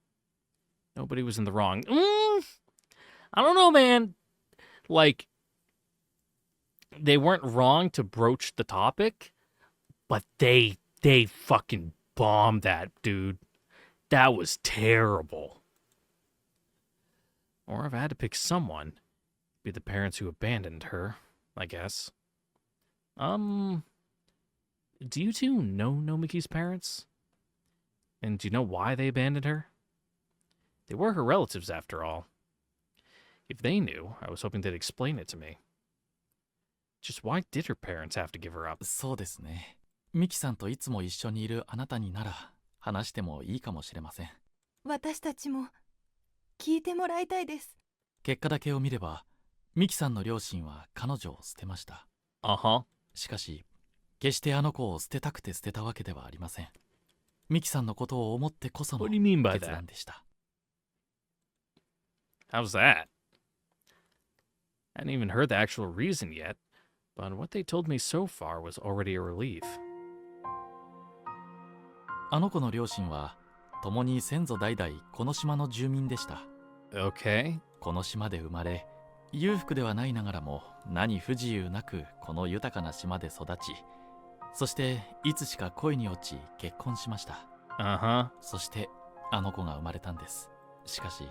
Nobody was in the wrong. I don't know, man. Like, they weren't wrong to broach the topic, but they fucking bombed that, dude. That was terrible. Or if I had to pick someone, it'd be the parents who abandoned her, I guess. Do you two know Nomiki's parents? And do you know why they abandoned her? They were her relatives, after all. If they knew, I was hoping they'd explain it to me. Just why did her parents have to give her up? そうですね。ミキさんといつも一緒にいるあなたになら話してもいいかもしれません。私たちも聞いてもらいたいです。結果だけを見ればミキさんの両親は彼女を捨てました。Uh-huh. しかし決してあの子を捨てたくて捨てたわけではありません。ミキさんのことを思ってこその What do you mean by 決 that? 断でした。 How's that? I hadn't even heard the actual reason yet, but what they told me so far was already a relief. あの子の両親は共に先祖代々この島の住民でした。 Okay. この島で生まれ、裕福ではないながらも何不自由なくこの豊かな島で育ち、そしていつしか恋に落ち結婚しました。 Uh-huh. そしてあの子が生まれたんです。しかし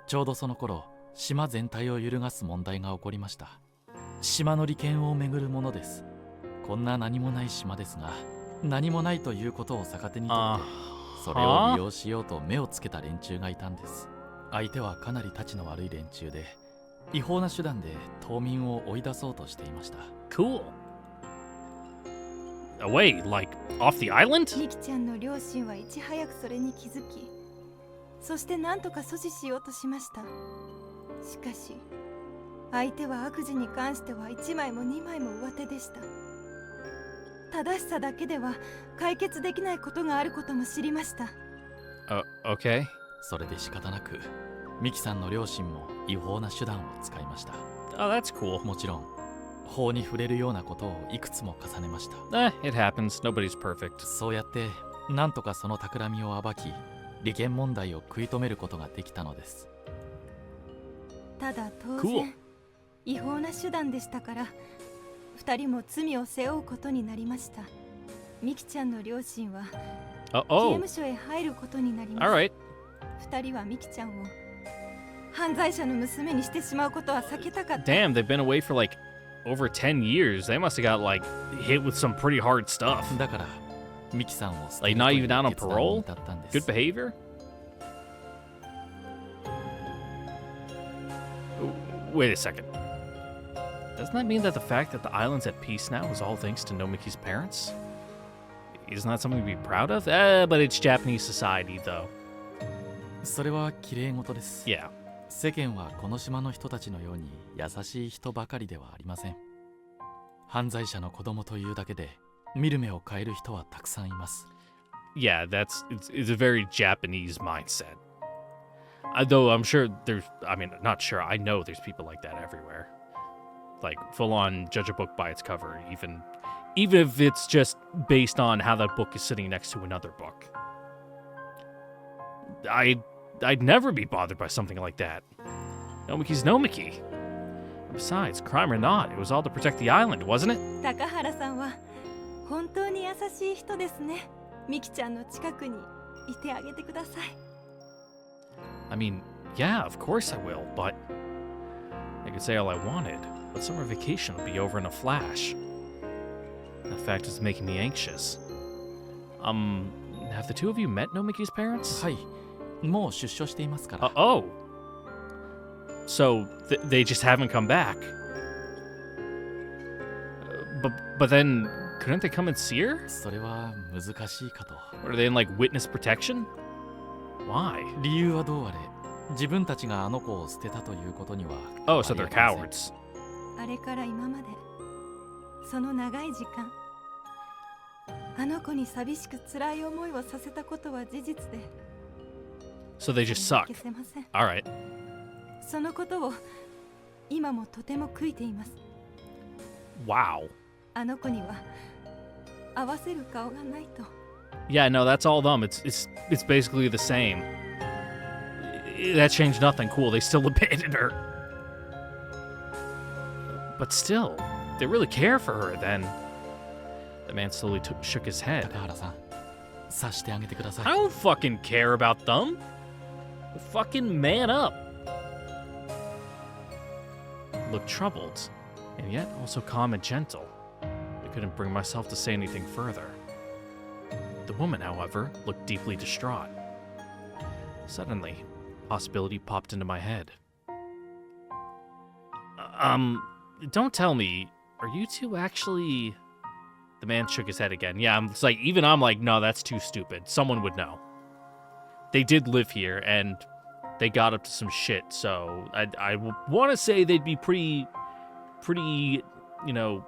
ちょうどその頃、島全体を揺るがす問題が起こりました。島の利権をめぐるものです。こんな何もない島ですが、何もないということを逆手にとって、それを利用しようと目をつけた連中がいたんです。相手はかなりたちの悪い連中で、違法な手段で島民を追い出そうとしていました。 Cool. Away, like, off the island? ミキちゃんの両親はいち早くそれに気づき、そして何とか阻止しようとしました。しかし相手は悪事に関しては1枚も2枚も上手でした。正しさだけでは解決できないことがあることも知りました。Okay. それで仕方なくミキさんの両親も違法な手段を使いました。 Oh, that's cool. もちろん法に触れるようなことをいくつも重ねました。 It happens. Nobody's perfect. そうやってなんとかその企みを暴き、利権問題を食い止めることができたのです。ただ当 Cool. 然違法な手段でしたから、2人も罪を背負うことになりました。ミキちゃんの両親は刑 Oh. 務所へ入ることになりま All す。 right. 2人はミキちゃんを犯罪者の娘にしてしまうことは避けたかった。 Damn, they've been away for like over 10 years. They must have got like hit with some pretty hard stuff. だからミキさんを捨て Like る not とい even う out on 決断に parole? 至ったんです。 Good behavior? Wait a second. Doesn't that mean that the fact that the island's at peace now is all thanks to Nomiki's parents? Isn't that something to be proud of? But it's Japanese society, though. それは綺麗事です。 Yeah. 世間はこの島の人たちのように優しい人ばかりではありません。犯罪者の子供というだけで見る目を変える人はたくさんいます。 Yeah, it's a very Japanese mindset. Though I'm sure not sure, I know there's people like that everywhere. Like, full on judge a book by its cover, even if it's just based on how that book is sitting next to another book. I'd never be bothered by something like that. Nomiki's Nomiki. Besides, crime or not, it was all to protect the island, wasn't it? 高原さんは本当に優しい人ですね。ミキちゃんの近くにいてあげてください。 I mean, yeah, of course I will, but I could say all I wanted, but summer vacation will be over in a flash. That fact is making me anxious. Have the two of you met Nomiki's parents? はい、もう出所していますから。Oh. So they just haven't come back. But then couldn't they come and see her? それは難しいかと。 Or are they in like witness protection? Why? 理由はどうあれ、自分たちがあの子を捨てたということには。 Oh, so they're ありありま cowards. せん。あれから今までその長い時間、あの子に寂しく辛い思いをさせたことは事実で、 So they just suck. 消せません。 All right. そのことを今もとても悔いています。 Wow. あの子には合わせる顔がないと。 Yeah, no, that's all them. It's basically the same. That changed nothing. Cool, they still abandoned her. But still, they really care for her then. The man slowly shook his head. 高原さん、察してあげてくださ I い。 don't fucking care about them. Fucking man up. Looked troubled, and yet also calm and gentle. I couldn't bring myself to say anything further. The woman, however, looked deeply distraught. Suddenly, a possibility popped into my head. Don't tell me, are you two actually... The man shook his head again. Yeah, I'm like, no, that's too stupid. Someone would know. They did live here, and they got up to some shit, so I want to say they'd be pretty, you know...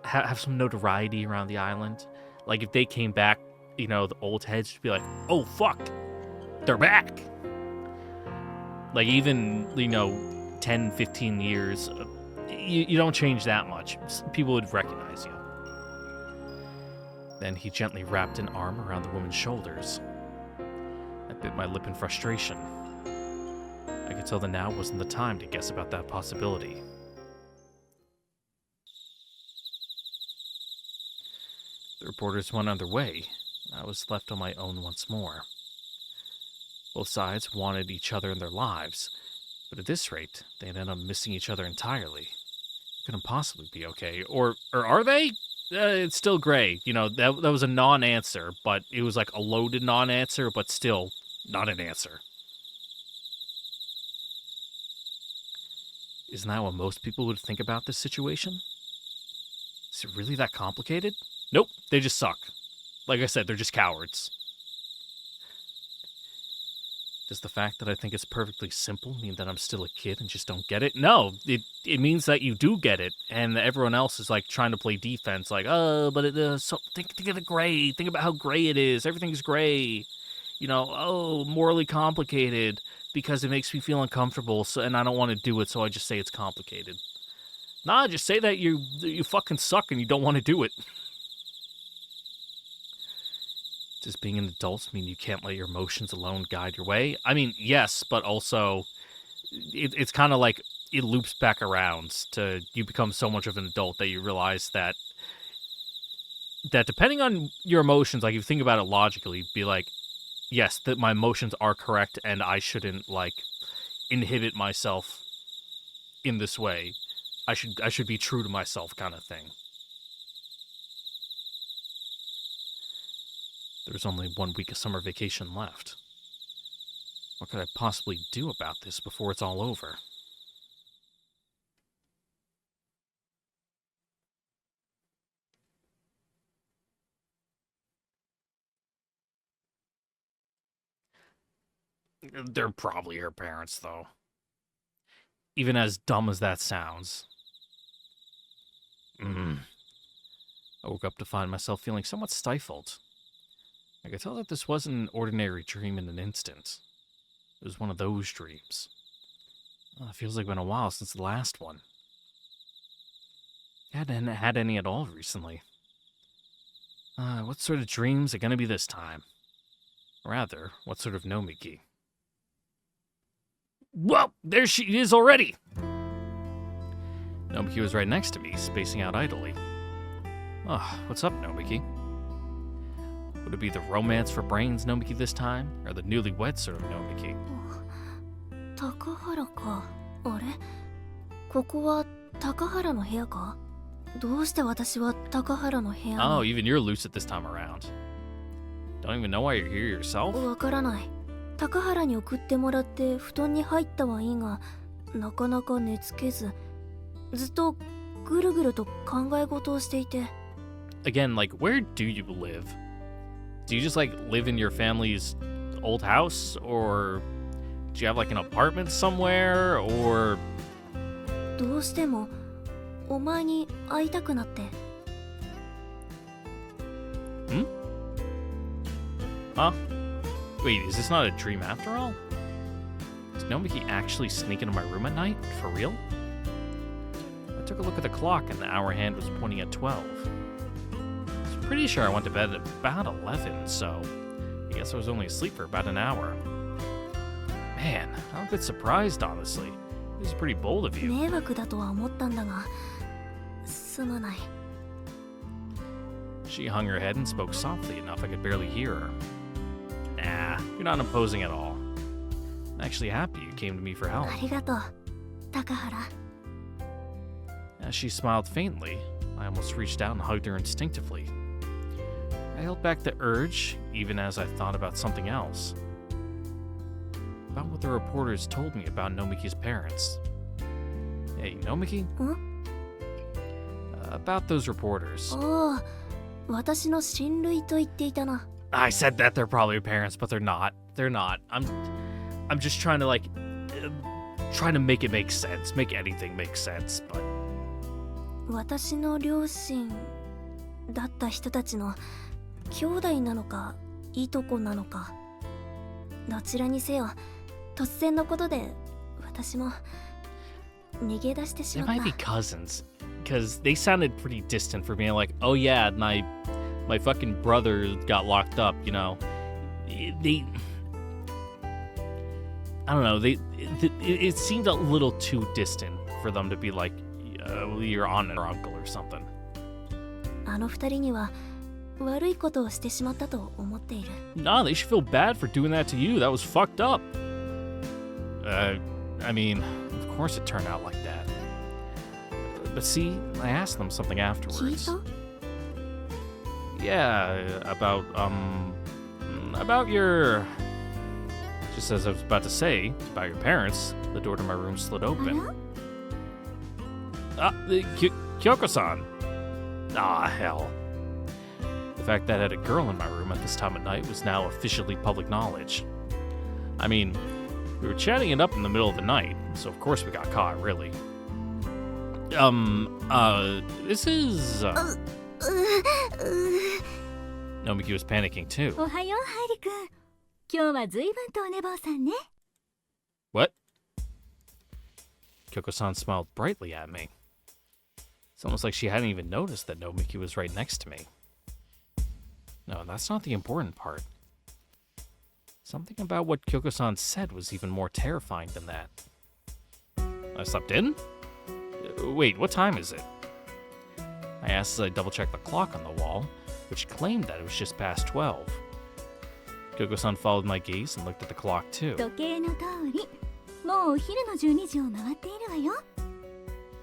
have some notoriety around the island. Like, if they came back, you know, the old heads would be like, oh, fuck, they're back. Like, even, you know, 10, 15 years, you don't change that much. People would recognize you. Then he gently wrapped an arm around the woman's shoulders. I bit my lip in frustration. I could tell that now wasn't the time to guess about that possibility. The reporters went on their way, and I was left on my own once more. Both sides wanted each other in their lives, but at this rate, they'd end up missing each other entirely. It couldn't possibly be okay. Or are they? It's still gray. You know, that was a non-answer, but it was like a loaded non-answer, but still not an answer. Isn't that what most people would think about this situation? Is it really that complicated? Nope, they just suck. Like I said, they're just cowards. Does the fact that I think it's perfectly simple mean that I'm still a kid and just don't get it? No, it means that you do get it, and everyone else is like trying to play defense, like, oh, but so think of the gray. Think about how gray it is. Everything's gray. You know, oh, morally complicated because it makes me feel uncomfortable, so, and I don't want to do it, so I just say it's complicated. Nah, just say that you fucking suck and you don't want to do it. Does being an adult mean you can't let your emotions alone guide your way? I mean, yes, but also it's kind of like it loops back around to you become so much of an adult that you realize that depending on your emotions, like if you think about it logically, be like, yes, that my emotions are correct and I shouldn't like inhibit myself in this way. I should be true to myself kind of thing. There's only 1 week of summer vacation left. What could I possibly do about this before it's all over? They're probably her parents, though. Even as dumb as that sounds. I woke up to find myself feeling somewhat stifled. I could tell that this wasn't an ordinary dream in an instant. It was one of those dreams. It feels like it's been a while since the last one. I hadn't had any at all recently. What sort of dreams are gonna be this time? Rather, what sort of Nomiki? Well, there she is already! Nomiki was right next to me, spacing out idly. Oh, what's up, Nomiki? Would it be the romance for brains Nomiki this time, or the newlywed sort of Nomiki? 高原か。あれ？ここは高原の部屋か？どうして私は高原の部屋に？ Oh, even you're lucid this time around. Don't even know why you're here yourself? わからない。高原に送ってもらって布団に入ったはいいが、なかなか寝つけず、ずっとぐるぐると考え事をしていて。Again, like, where do you live? Do you just, like, live in your family's old house? Or do you have, like, an apartment somewhere? Or... どうしてもお前に会いたくなって。Huh? Wait, is this not a dream after all? Does Nomiki actually sneak into my room at night? For real? I took a look at the clock and the hour hand was pointing at 12. I was pretty sure I went to bed at about 11, so I guess I was only asleep for about an hour. Man, I'm a bit surprised, honestly. This is pretty bold of you. 迷惑だとは思ったんだが、すまない。 She hung her head and spoke softly enough I could barely hear her. Nah, you're not imposing at all. I'm actually happy you came to me for help. ありがとう、高原。 As she smiled faintly, I almost reached out and hugged her instinctively. I held back the urge, even as I thought about something else. About what the reporters told me about Nomiki's parents. Hey, Nomiki? Huh? About those reporters. ああ、私の親類と言っていたな。 I said that they're probably her parents, but they're not. They're not. I'm just trying to, like, trying to make it make sense. Make anything make sense, but... 私の両親だった人たちの兄弟なのかいとこなのか、どちらにせよ突然のことで私も逃げ出してし They まっ might be た。 cousins, because they sounded pretty distant for being like, oh yeah, my fucking brother got locked up, you know. They, I don't know, it seemed a little too distant for them to be like, your aunt or uncle or something. あの二人には悪いことをしてしまったと思っている。 Nah, they should feel bad for doing that to you. That was fucked up. I mean, of course it turned out like that. But see, I asked them something 聞い afterwards. た？ Yeah, about your... Just as I was about to say, about your parents, the door to my room slid あ open. ら？ Kyoko-san. Ah, hell. The fact that I had a girl in my room at this time of night was now officially public knowledge. I mean, we were chatting it up in the middle of the night, so of course we got caught, really. This is... Nomiki was panicking too. おはよう、ハイリ君。今日は随分とお寝坊さんね。 What? Kyoko-san smiled brightly at me. It's almost like she hadn't even noticed that Nomiki was right next to me. No, that's not the important part. Something about what Kyoko-san said was even more terrifying than that. I slept in? Wait, what time is it? I asked as I double-checked the clock on the wall, which claimed that it was just past 12. Kyoko-san followed my gaze and looked at the clock too. 時計の通り、もうお昼の12時を回っているわよ。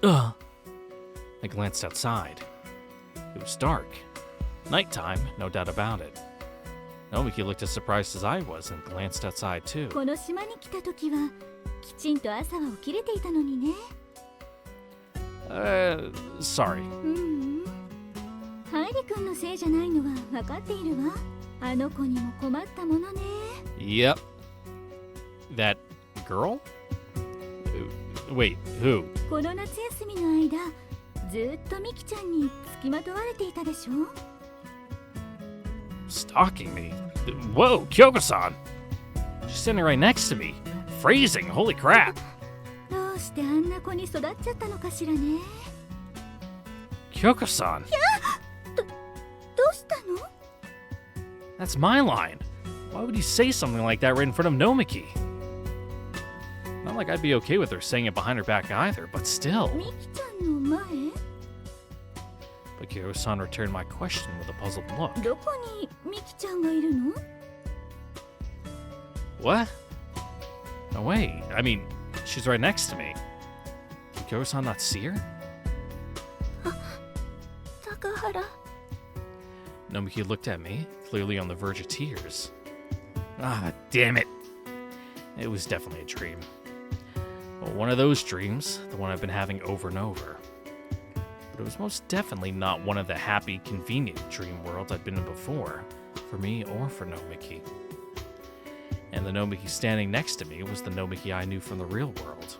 Ugh. I glanced outside. It was dark. Nighttime, no doubt about it. Nomiki looked as surprised as I was and glanced outside too. この島に来た時はきちんと朝は起きれていたのにね。 Sorry. ハイリ君のせいじゃないのは分かっているわ。あの子にも困ったものね。 Yep. That girl? Wait, who? この夏休みの間、ずっとミキちゃんに付きまとわれていたでしょ。 Stalking me? Whoa, Kyoko-san! She's standing right next to me. Phrasing, holy crap! どうしてあんな子に育っちゃったのかしらね。 Kyoko-san! どうしたの？ That's my line. Why would you say something like that right in front of Nomiki? Not like I'd be okay with her saying it behind her back either, but still. ミキちゃんの前？ But Kyoko-san returned my question with a puzzled look. どこにミキちゃんがいるの？ What? No way. I mean, she's right next to me. Did Kyoko-san not see her? 高原。 Nomiki looked at me, clearly on the verge of tears. Ah, damn it. It was definitely a dream. Well, one of those dreams, the one I've been having over and over. But it was most definitely not one of the happy, convenient dream worlds I'd been in before, for me or for Nomiki. And the Nomiki standing next to me was the Nomiki I knew from the real world.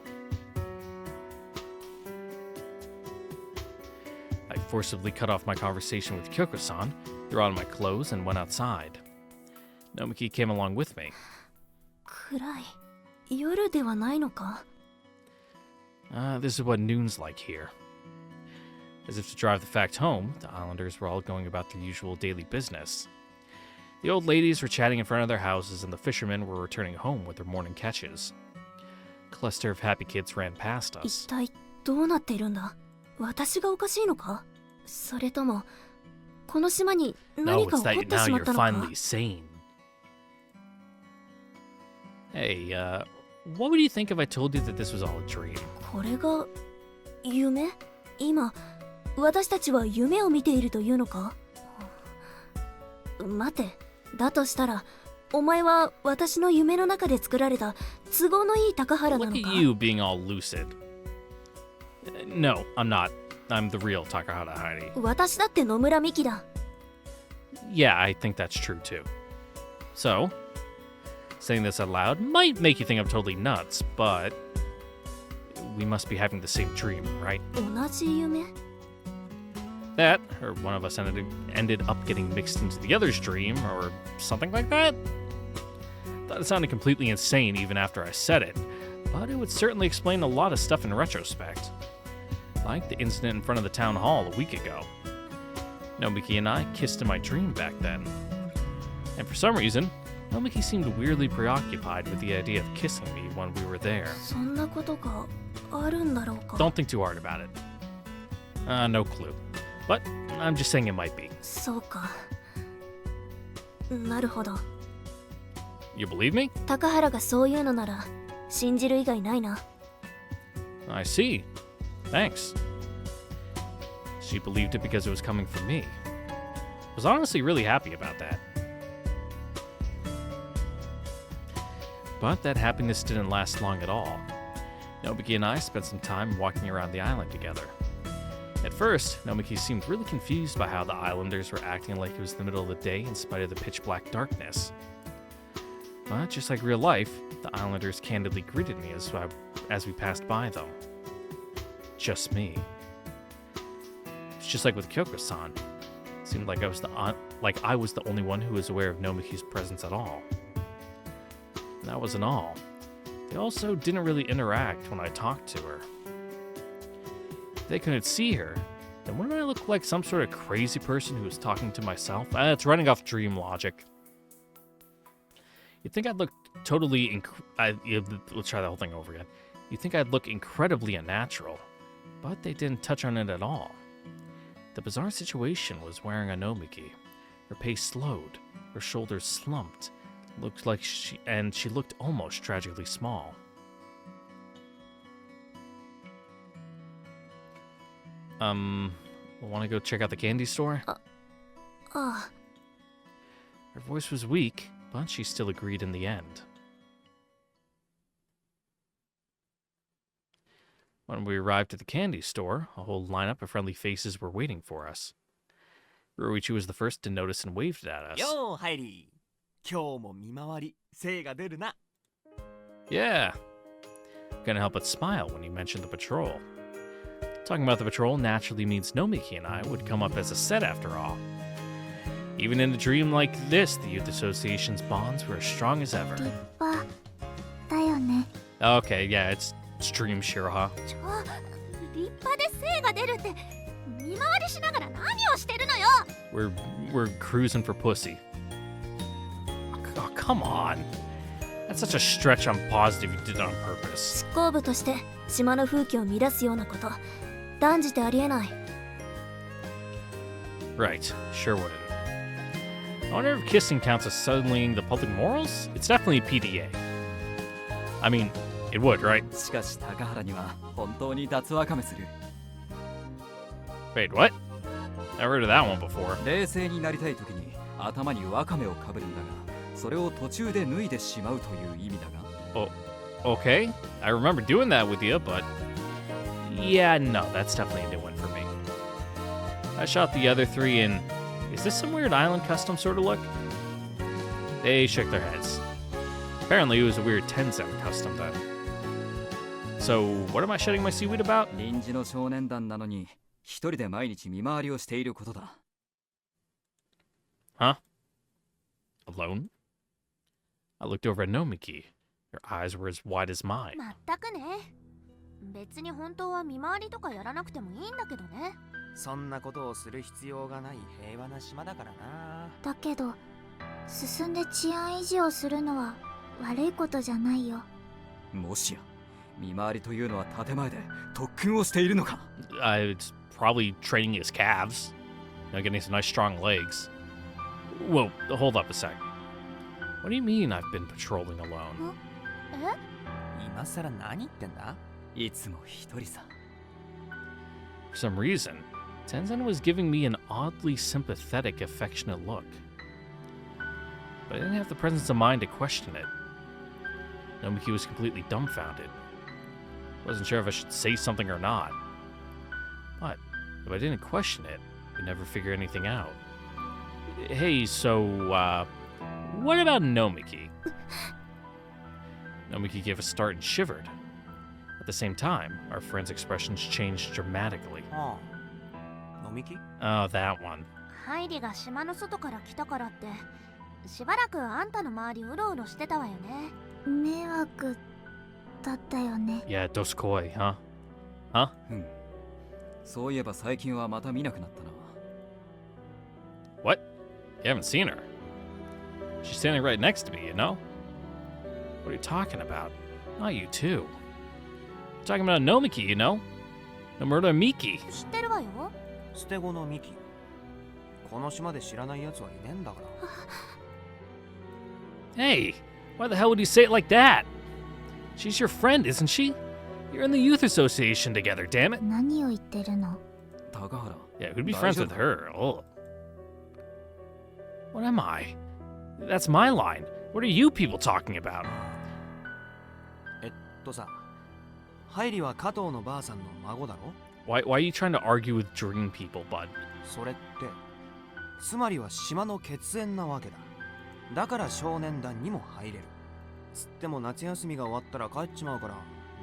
I forcibly cut off my conversation with Kyoko-san, threw on my clothes, and went outside. Nomiki came along with me. 暗い。夜ではないのか？ This is what noon's like here. As if to drive the fact home, the islanders were all going about their usual daily business. The old ladies were chatting in front of their houses, and the fishermen were returning home with their morning catches. A cluster of happy kids ran past 一 us. 体どうなっているんだ？私がおかしいのか？それともこの島に No, 何か it's 起こっ that て now しま you're ったのか？ finally sane. Hey, what would you think if I told you that this was all a dream? これが夢？今私たちは夢を見ているというのか？待て、だとしたらお前は私の夢の中で作られた都合のいい高原な Look の at か？ you being all lucid. No, I'm not. I'm the real Takahata Heidi. 私だって野村美希だ。 Yeah, I think that's true too. So, saying this out loud might make you think I'm totally nuts, but we must be having the same dream, right? 同じ夢？ that, or one of us ended up getting mixed into the other's dream, or something like that. Thought it sounded completely insane even after I said it, but it would certainly explain a lot of stuff in retrospect. Like the incident in front of the town hall a week ago. Nomiki and I kissed in my dream back then. And for some reason, Nomiki seemed weirdly preoccupied with the idea of kissing me when we were there. そんなことがあるんだろうか。 Don't think too hard about it. No clue. But I'm just saying it might be. そうか。なるほど。 You believe me? 高原がそういうのなら信じる以外ないな。 I see. Thanks. She believed it because it was coming from me. Was honestly really happy about that. But that happiness didn't last long at all. Nomiki and I spent some time walking around the island together. At first, Nomiki seemed really confused by how the islanders were acting like it was the middle of the day in spite of the pitch black darkness. But just like real life, the islanders candidly greeted me as we passed by them. Just me. It's just like with Kyoko-san. It seemed like I was the only one who was aware of Nomiki's presence at all. And that wasn't all. They also didn't really interact when I talked to her. If they couldn't see her, then wouldn't I look like some sort of crazy person who was talking to myself? It's running off dream logic. You'd think I'd look totally let's try the whole thing over again. You'd think I'd look incredibly unnatural, but they didn't touch on it at all. The bizarre situation was wearing a Nomiki. Her pace slowed, her shoulders slumped, looked like she looked almost tragically small. Want to go check out the candy store? Her voice was weak, but she still agreed in the end. When we arrived at the candy store, a whole lineup of friendly faces were waiting for us. Ruichi was the first to notice and waved at us. Yo, Heidi. 今日も見回り精が出るな。 Yeah. Couldn't help but smile when you mentioned the patrol. Talking about the patrol naturally means Nomiki and I would come up as a set after all. Even in a dream like this, the Youth Association's bonds were as strong as ever. 立派だよね。 Okay, yeah, it's Dream Shiroha. 立派で精が出るって見回りしながら何をしてるのよ。 We're cruising for pussy. Oh, come on. That's such a stretch. I'm positive you did it on purpose. 執行部として島の風景を乱すようなこと断じてありえない。 Right, sure wouldn't. I wonder if kissing counts as settling the public morals? It's definitely PDA. I mean, it would, right? しかし高原には本当に脱ワカメする。 Wait, what? Never heard of that one before. 冷静になりたい時に頭にワカメをかぶるんだが、それを途中で脱いでしまうという意味だが。 Okay, I remember doing that with you, but yeah, no, that's definitely a new one for me. I shot the other three in. Is this some weird island custom sort of look? They shook their heads. Apparently, it was a weird Tencent custom then. So, what am I shedding my seaweed about? 臨時の少年団なのに一人で毎日見回りをしていることだ。 Huh? Alone? I looked over at Nomiki. Her eyes were as wide as mine. まったくね。別に本当は見回りとかやらなくてもいいんだけどね。そんなことをする必要がない平和な島だからな。だけど進んで治安維持をするのは悪いことじゃないよ。もしや見回りというのは建前で特訓をしているのか。 It's probably training his calves. Getting some nice strong legs. Whoa, hold up a sec. What do you mean I've been patrolling alone? え？今さら何言ってんだ？いつも一人さ。 For some reason, Tenzin was giving me an oddly sympathetic, affectionate look. But I didn't have the presence of mind to question it. Nomiki was completely dumbfounded. Wasn't sure if I should say something or not. But if I didn't question it, we'd never figure anything out. Hey, so, what about Nomiki? Nomiki gave a start and shivered. At the same time, our friend's expressions changed dramatically. ああ、みき Oh, that one. ハイリが島の外から来たからってしばらくあんたの周りうろうろしてたわよね。迷惑だったよね。 Yeah, Doskoi, huh? Huh? うんそういえば最近はまた見なくなったな What? You haven't seen her? She's standing right next to me, you know? What are you talking about? Not you too. I'm talking about Nomiki, you know? Nomiki. 知ってるわよ。捨て子のミキこの島で知らない奴はいねえんだから Hey, why the hell would you say it like that? She's your friend, isn't she? You're in the youth association together, damn it. 何を言ってるの？高原 Yeah, who'd be friends with her? Oh. What am I? That's my line. What are you people talking about? さハイリは加藤のばあさんの孫だろ Why are you trying to argue with dream people, bud? それってつまりは島の血縁なわけだだから少年団にも入れるつっても夏休みが終わったら帰っちまうから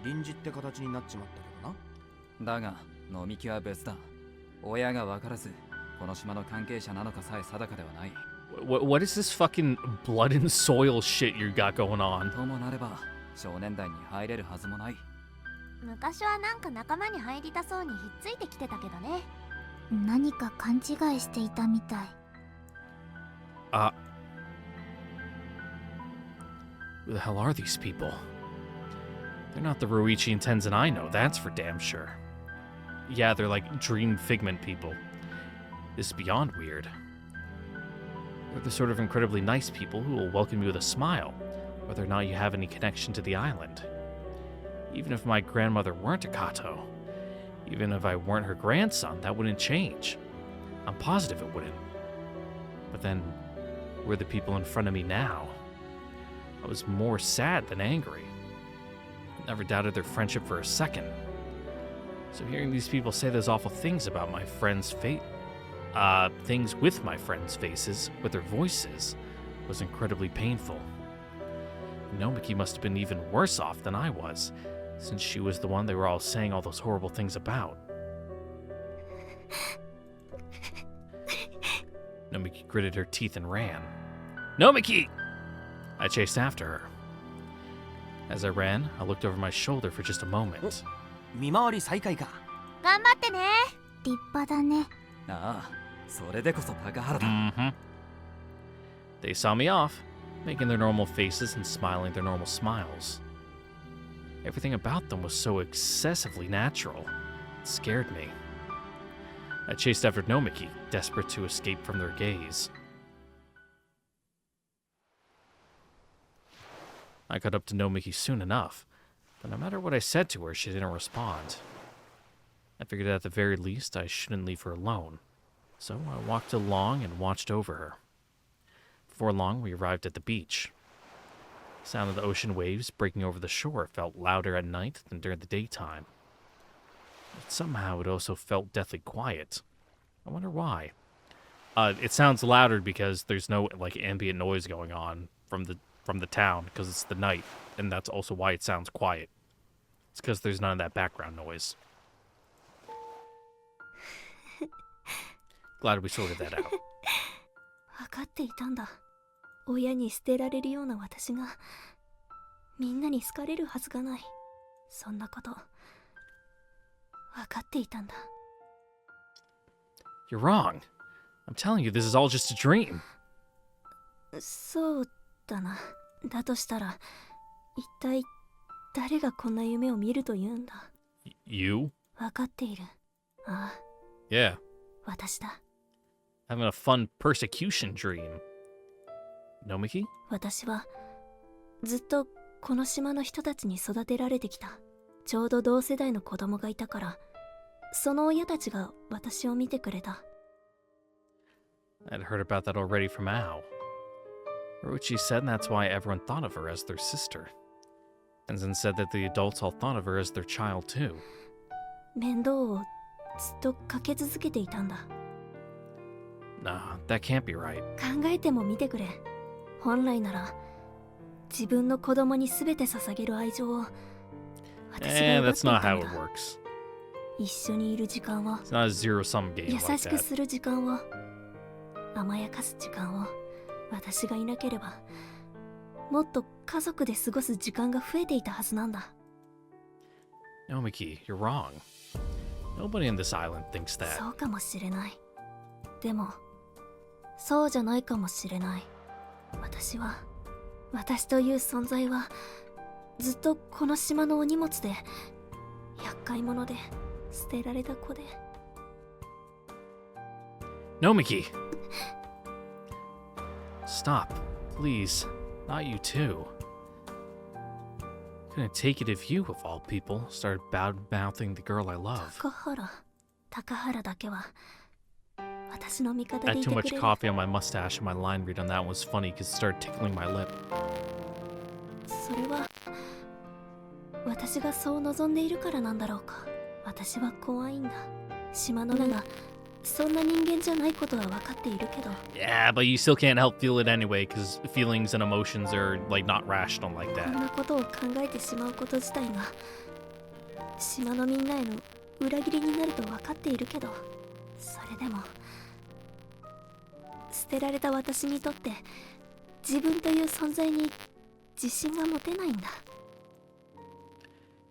臨時って形になっちまったけどなだが飲み気は別だ親が分からずこの島の関係者なのかさえ定かではない What is this fucking blood and soil shit you got going on? ともなれば少年団に入れるはずもない昔はなんか仲間に入りたそうにひっついてきてたけどね。何か勘違いしていたみたい。Who the hell are these people? They're not the Ruichi and Tenzin I know, that's for damn sure. Yeah, they're like dream figment people. This is beyond weird. They're the sort of incredibly nice people who will welcome you with a smile, whether or not you have any connection to the island. Even if my grandmother weren't a Kato, even if I weren't her grandson, that wouldn't change. I'm positive it wouldn't. But then, we're the people in front of me now. I was more sad than angry. I never doubted their friendship for a second. So hearing these people say those awful things about my friends' fate, things with my friends' faces, with their voices, was incredibly painful. Nomiki must have been even worse off than I was, since she was the one they were all saying all those horrible things about. Nomiki gritted her teeth and ran. Nomiki! I chased after her. As I ran, I looked over my shoulder for just a moment. 見回り再開か頑張ってね。立派だね。ああそれでこそ高原だ Mm-hmm. They saw me off, making their normal faces and smiling their normal smiles. Everything about them was so excessively natural. It scared me. I chased after Nomiki, desperate to escape from their gaze. I got up to Nomiki soon enough, but no matter what I said to her, she didn't respond. I figured at the very least I shouldn't leave her alone, so I walked along and watched over her. Before long, we arrived at the beach. The sound of the ocean waves breaking over the shore felt louder at night than during the daytime. But somehow it also felt deathly quiet. I wonder why. It sounds louder because there's no like ambient noise going on from the town because it's the night, and that's also why it sounds quiet. It's because there's none of that background noise. Glad we sorted that out. 分かっていたんだ。親に捨てられるような私がみんなに好かれるはずがない。そんなこと分かっていたんだ。You're wrong. I'm telling you, this is all just a dream. そうだな。だとしたら一体誰がこんな夢を見るというんだ。You? 分かっている。ああ、 Yeah. 私だ。Having a fun persecution dream. Nomiki? 私はずっとこの島の人たちに育てられてきた。ちょうど同世代の子供がいたから、その親たちが私を見てくれた。I'd heard about that already from Ao. Orochi said that's why everyone thought of her as their sister. Tenzin said that the adults all thought of her as their child too. 面倒をずっとかけ続けていたんだ。Nah, that can't be right. 考えてもみてくれ。本来なら自分の子供に全て捧げる愛情を私が奪ってい that's た not んだ。 how it works. 一緒にいる時間を It's not a zero-sum game 優 like しく that. する時間を甘やかす時間を私がいなければもっと家族で過ごす時間が増えていたはずなんだ。 Nomiki, you're wrong. Nobody in this island thinks そ that. うかもしれない。でもそうじゃないかもしれない。私という存在はずっとこの島のお荷物で厄介者で捨てられた子で。 Nomiki! Stop, please. Not you too. Couldn't take it if you, of all people, started bad-mouthing the girl I love. 高原だけは私の味方で I い had て too く much れる。 coffee on my mustache, and my line read on that one was funny because it started tickling my lip. それは私がそう望んでいるからなんだろうか。私は怖いんだ。島の目がそんな人間じゃないことは分かっているけど。 Yeah, but you still can't help feel it anyway because feelings and emotions are, like, not rational like こん that. なことを考えてしまうこと自体が島のみんなへの裏切りになると分かっているけど、それでも捨てられた私にとって自分という存在に自信が持てないんだ。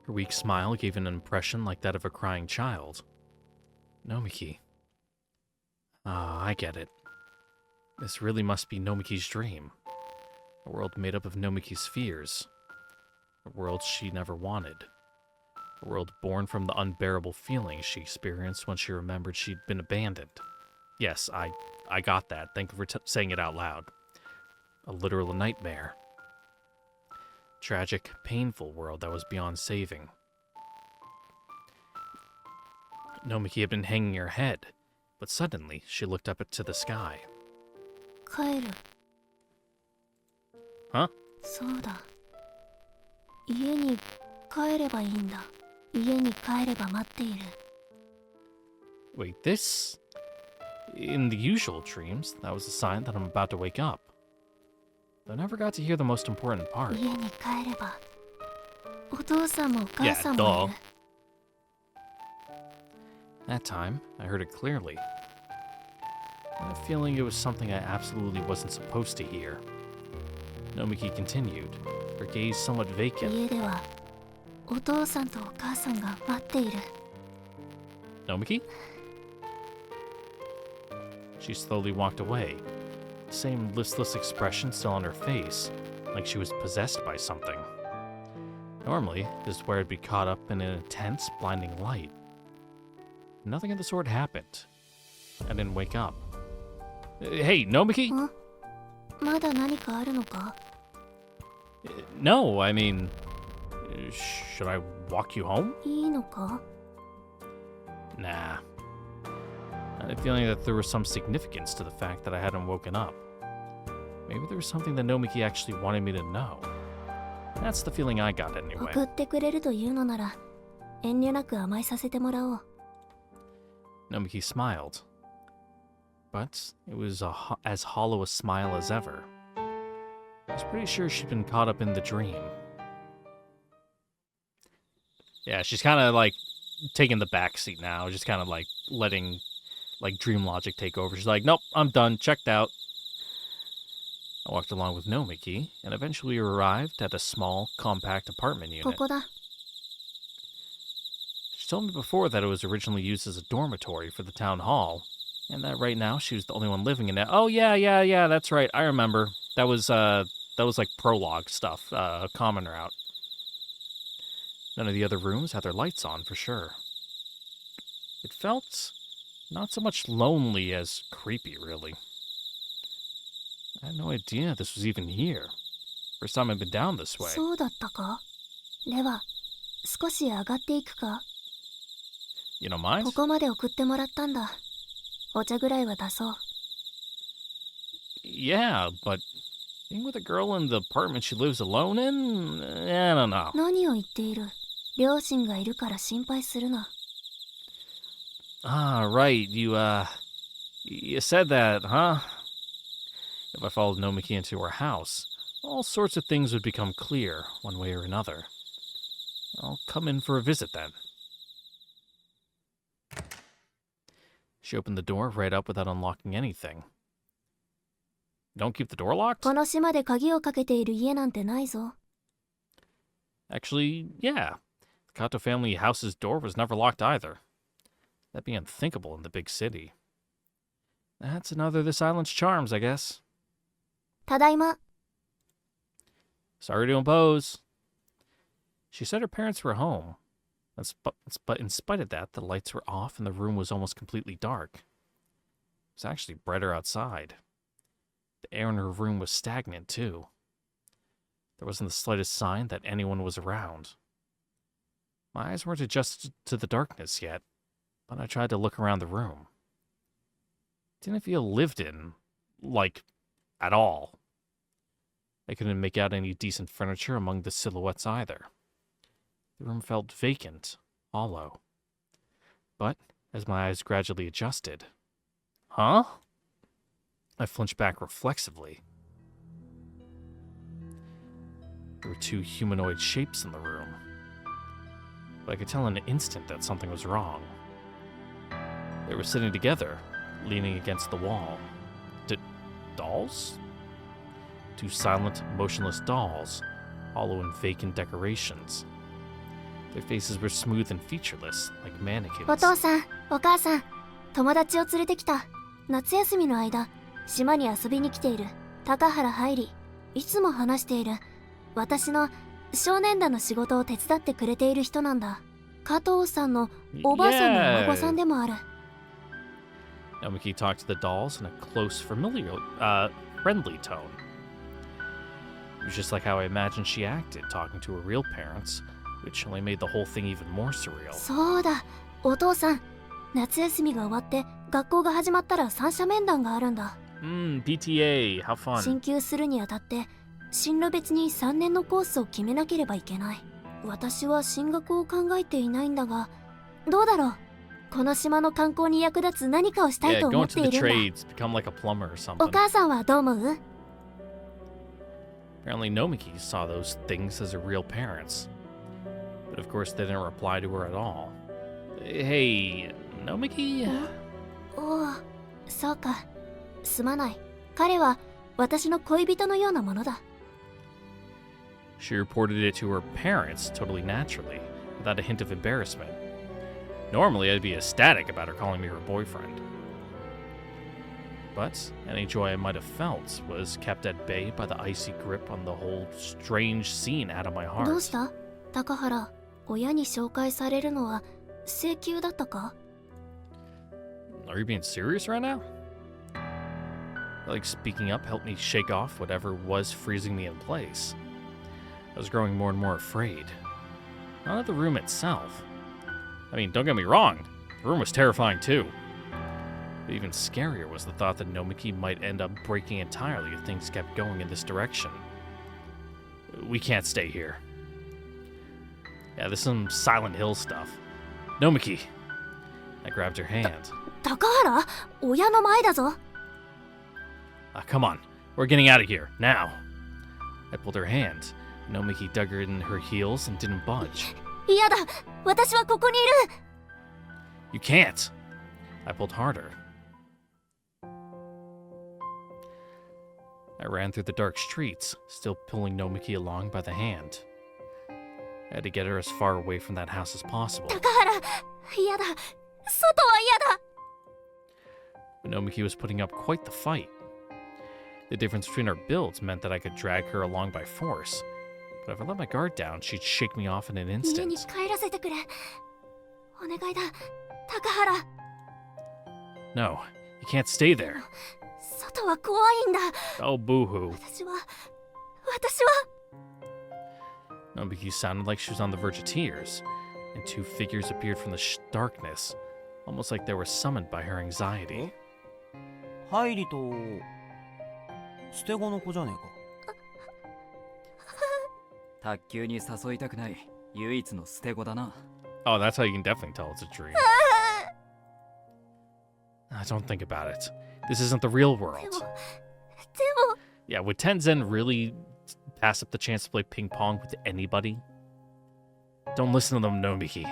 Her weak smile gave an impression like that of a crying child. Nomiki. Ah, I get it. This really must be Nomiki's dream. A world made up of Nomiki's fears. A world she never wanted. A world born from the unbearable feelings she experienced when she remembered she'd been abandoned. Yes, I got that. Thank you for saying it out loud. A literal nightmare. Tragic, painful world that was beyond saving. Nomiki had been hanging her head, but suddenly she looked up to the sky. 帰る。 Huh? そうだ。家に帰ればいいんだ。家に帰れば待っている。 Wait, this? In the usual dreams, that was a sign that I'm about to wake up. But I never got to hear the most important part. 家に帰ればお父さんもお母さんもいる。 That time, I heard it clearly. I had a feeling it was something I absolutely wasn't supposed to hear. Nomiki continued, her gaze somewhat vacant. 家ではお父さんとお母さんが待っている。 Nomiki? She slowly walked away, the same listless expression still on her face, like she was possessed by something. Normally, this is where I'd be caught up in an intense, blinding light. Nothing of the sort happened. I didn't wake up. Hey, Nomiki? まだ何かあるのか？ No, I mean, should I walk you home? いいのか？ Nah. I had a feeling that there was some significance to the fact that I hadn't woken up. Maybe there was something that Nomiki actually wanted me to know. That's the feeling I got anyway. 送ってくれるというのなら遠慮なく甘えさせてもらおう。 Nomiki smiled. But it was as hollow a smile as ever. I was pretty sure she'd been caught up in the dream. Yeah, she's kind of like taking the back seat now, just kind of like letting like dream logic take over. She's like, nope, I'm done, checked out. I walked along with Nomiki and eventually arrived at a small, compact apartment こ unit. こだ。 She told me before that it was originally used as a dormitory for the town hall, and that right now she was the only one living in it. Oh yeah, that's right. I remember. That was like prologue stuff, common route. None of the other rooms had their lights on for sure. It felt not so much lonely as creepy, really. I had no idea this was even here. First time I've been down this way. そうだったか？では少し上がっていくか？ You don't mind? ここまで送ってもらったんだ。お茶ぐらいは出そう。 Yeah, but being with a girl in the apartment she lives alone in? I don't know. 何を言っている？両親がいるから心配するな。 Ah, right. You said that, huh? If I followed Nomiki into her house, all sorts of things would become clear, one way or another. I'll come in for a visit then. She opened the door right up without unlocking anything. Don't keep the door locked? この島で鍵をかけている家なんてないぞ。 Actually, yeah. The Kato family house's door was never locked either. That'd be unthinkable in the big city. That's another of this island's charms, I guess. ただいま。 Sorry to impose. She said her parents were home. But in spite of that, the lights were off and the room was almost completely dark. It was actually brighter outside. The air in her room was stagnant, too. There wasn't the slightest sign that anyone was around. My eyes weren't adjusted to the darkness yet, but I tried to look around the room. It didn't feel lived in, like, at all. I couldn't make out any decent furniture among the silhouettes either. The room felt vacant, hollow. But as my eyes gradually adjusted, huh? I flinched back reflexively. There were two humanoid shapes in the room, but I could tell in an instant that something was wrong. They were sitting together, leaning against the wall. Dolls? Two silent, motionless dolls, hollow and vacant decorations. Their faces were smooth and featureless, like mannequins. お父さん、お母さん、友達を連れてきた。夏休みの間、島に遊びに来ている高原愛理。いつも話している。私の少年団の仕事を手伝ってくれている人なんだ。加藤さんのおばあさんのお孫さんでもある。Nomiki talked to the dolls in a close, friendly tone. It was just like how I imagined she acted, talking to her real parents, which only made the whole thing even more surreal. そうだ、お父さん。夏休みが終わって学校が始まったら三者面談があるんだ。PTA, how fun. 進級するにあたって進路別に3年のコースを決めなければいけない。私は進学を考えていないんだが、どうだろう。この島の観光に役立つ何かをしたい Yeah, と go 思っ into てい the るんだ。 trades, become like a plumber or お something. 母さんはどう思う？ Apparently, Nomiki saw those things as her real parents. But of course, they didn't reply to her at all. Hey, Nomiki? おお、そうか。すまない。彼は私の恋人のようなものだ。She reported it to her parents totally naturally, without a hint of embarrassment. Normally, I'd be ecstatic about her calling me her boyfriend. But any joy I might have felt was kept at bay by the icy grip on the whole strange scene out of my どう heart. した高原。親に紹介されるのは請求だったか？ Are you being serious right now? Like speaking up helped me shake off whatever was freezing me in place. I was growing more and more afraid. Not of the room itself. I mean, don't get me wrong, the room was terrifying too. But even scarier was the thought that Nomiki might end up breaking entirely if things kept going in this direction. We can't stay here. Yeah, this is some Silent Hill stuff. Nomiki! I grabbed her hand. 高原、親の前だぞ。Come on, we're getting out of here, now. I pulled her hand. Nomiki dug her in her heels and didn't budge. 嫌だ。私はここにいる。 You can't! I pulled harder. I ran through the dark streets, still pulling Nomiki along by the hand. I had to get her as far away from that house as possible. 高原、嫌だ。外は嫌だ。 But Nomiki was putting up quite the fight. The difference between our builds meant that I could drag her along by force. But if I let my guard down, she'd shake me off in an 家に instant. 帰らせてくれ。お願いだ。高原。 No, you can't stay there. 外は怖いんだ。 Oh, boo-hoo. 私は。 Nomiki sounded like she was on the verge of tears, and two figures appeared from the darkness, almost like they were summoned by her anxiety. ハイリと捨て子の子じゃねえか。卓球に誘いたくない唯一の捨て子だな。 Oh, that's how you can definitely tell it's a dream. Don't think about it. This isn't the real で world. も。 Yeah, would Tenzin really pass up the chance to play ping pong with anybody? Don't listen to them, Nomiki.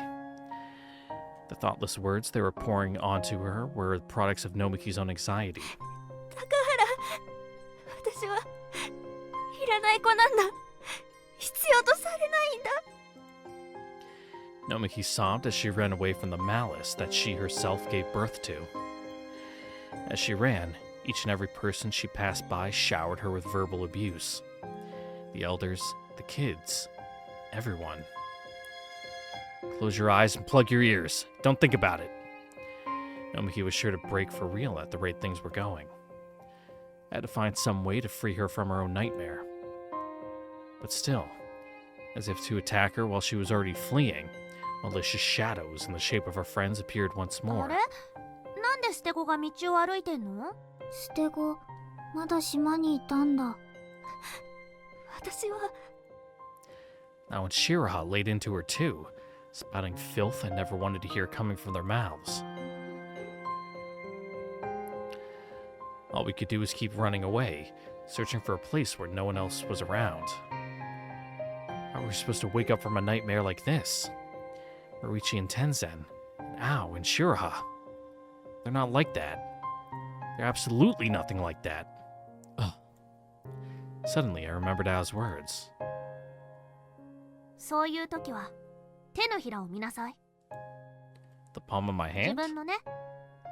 The thoughtless words they were pouring onto her were products of Nomiki's own anxiety. 高原、私はいらない子なんだ。必要とされないんだ。 Nomiki sobbed as she ran away from the malice that she herself gave birth to. As she ran, each and every person she passed by showered her with verbal abuse. The elders, the kids, everyone. Close your eyes and plug your ears. Don't think about it. Nomiki was sure to break for real at the rate things were going. I had to find some way to free her from her own nightmare. But still, as if to attack her while she was already fleeing, malicious shadows in the shape of her friends appeared once あ more. れ、なんで捨て子が道を歩いてんの？捨て子、まだ島にいたんだ。私は。 Now when Shiraha laid into her too, spouting filth I never wanted to hear coming from their mouths. All we could do was keep running away, searching for a place where no one else was around. How were we supposed to wake up from a nightmare like this? Marichi and Tenzen, and Ao and Shiraha. They're not like that. They're absolutely nothing like that. Ugh. Suddenly I remembered Ao's words. そういう時は手のひらを見なさい。 The palm of my 自 hand? 分のね、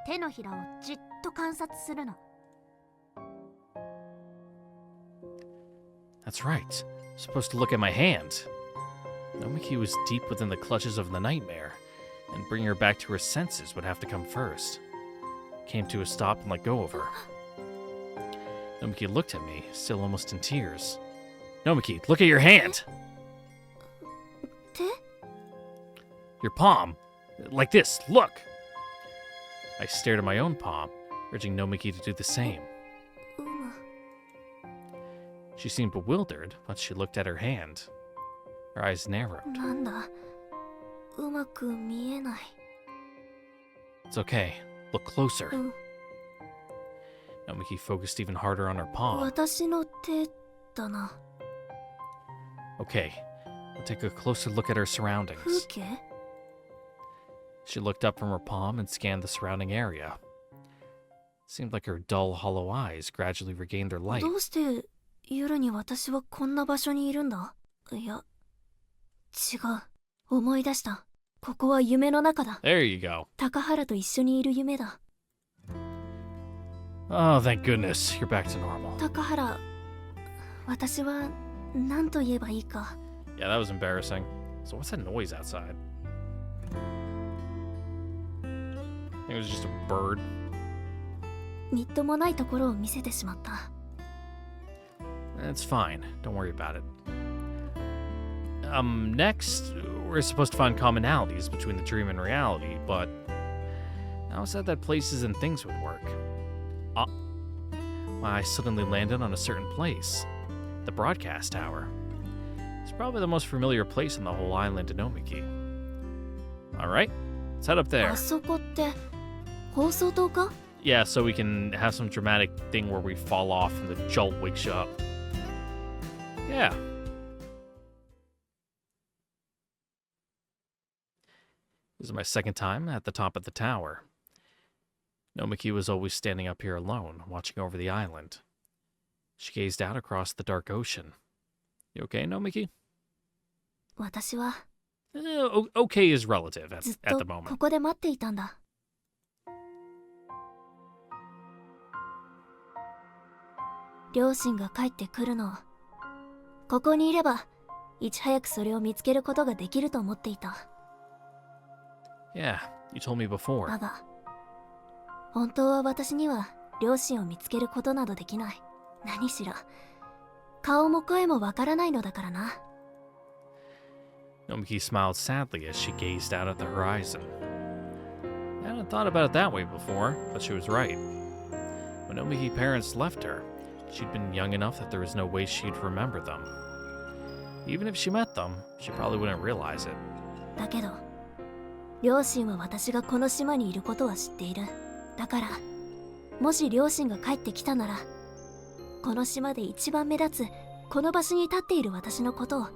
手のひらをじっと観察するの。 That's right. I'm supposed to look at my hand. Nomiki was deep within the clutches of the nightmare, and bringing her back to her senses would have to come first. Came to a stop and let go of her. Nomiki looked at me, still almost in tears. Nomiki, look at your hand! 手？ Your palm. Like this, look! I stared at my own palm, urging Nomiki to do the same. うむ。 She seemed bewildered, but she looked at her hand. Her eyes narrowed. なんだ、うまく見えない。 It's okay. Look closer. うん、 Nomiki focused even harder on her palm. 私の手だな。 Okay, we'll take a closer look at her 風 surroundings. 景？ She looked up from her palm and scanned the surrounding area. Seemed like her dull, hollow eyes gradually regained their light. どうして夜に私はこんな場所にいるんだ？いや、違う。思い出した。ここは夢の中だ。 There you go. 高原と一緒にいる夢だ。 Oh, thank goodness. You're back to normal. 高原、私は何と言えばいいか。 Yeah, that was embarrassing. So what's that noise outside? I think it was just a bird. みっともないところを見せてしまった。 It's fine. Don't worry about it. Next, we're supposed to find commonalities between the dream and reality, but Al said that places and things would work. I suddenly landed on a certain place. The broadcast tower. It's probably the most familiar place on the whole island of Nomiki. Alright, let's head up there. あそこって放送塔か？ Yeah, so we can have some dramatic thing where we fall off and the jolt wakes you up. Yeah. This is my second time at the top of the tower. Nomiki was always standing up here alone, watching over the island. She gazed out across the dark ocean. You okay, Nomiki? 私は Okay is relative ずっ at と the こ moment. こで待っていたんだ。両親が帰ってくるのをここにいればいち早くそれを見つけることができると思っていた。 Yeah, you told me before. だが本当は私には両親を見つけることなどできない。何しろ顔も声もわからないのだからな。 Nomiki smiled sadly as she gazed out at the horizon. I hadn't thought about it that way before, but she was right. When Nomiki's parents left her, she'd been young enough that there was no way she'd remember them. Even if she met them, she probably wouldn't realize it. だけど両親は私がこの島にいることは知っている。だからもし両親が帰ってきたならこの島で一番目立つこの場所に立っている私のことを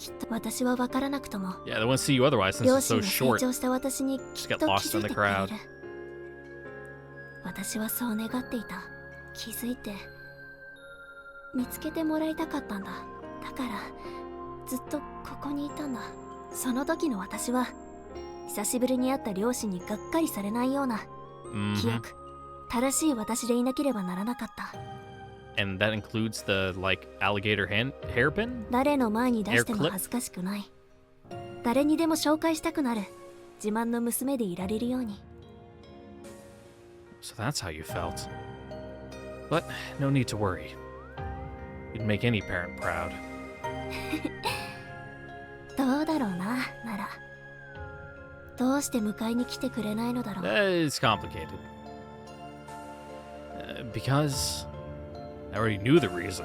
きっと私は分からなくとも Yeah, they won't see you otherwise since 両 it's 親 so が成 short. 長した私にき Just っ get と気 lost づ in い the てくれ crowd. る。私はそう願っていた。気づいて見つけてもらいたかったんだ。だからずっとここにいたんだ。その時の私は久しぶりに会った両親にがっかりされないような記 Mm-hmm. 憶、正しい私でいなければならなかった。 And that includes the, like, alligator hairpin? 誰の前に出しても Air clip? 恥ずかしくない。誰にでも紹介したくなる自慢の娘でいられるように。 So that's how you felt. But no need to worry. You'd make any parent proud. どうだろうな、なら。どうして迎えに来てくれないのだろう。 It's complicated. Because I already knew the reason.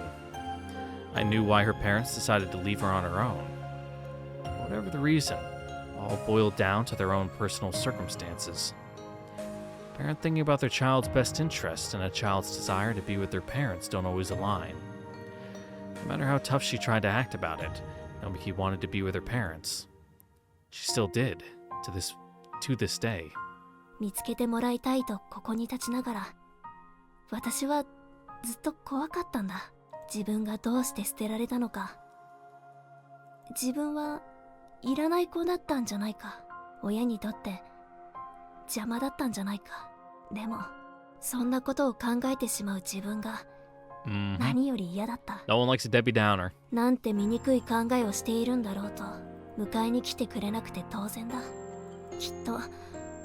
I knew why her parents decided to leave her on her own. Whatever the reason, all boiled down to their own personal circumstances. A parent thinking about their child's best interest and a child's desire to be with their parents don't always align. No matter how tough she tried to act about it, Nomiki wanted to be with her parents. She still did, to this day. 見つけてもらいたいとここに立ちながら、私はずっと怖かったんだ。自分がどうして捨てられたのか。自分はいらない子だったんじゃないか。親にとって邪魔だったんじゃないか。でもそんなことを考えてしまう自分が Mm-hmm. 何より嫌だった。 No one likes a Debbie Downer. なんて醜い考えをしているんだろうと迎えに来てくれなくて当然だ。きっと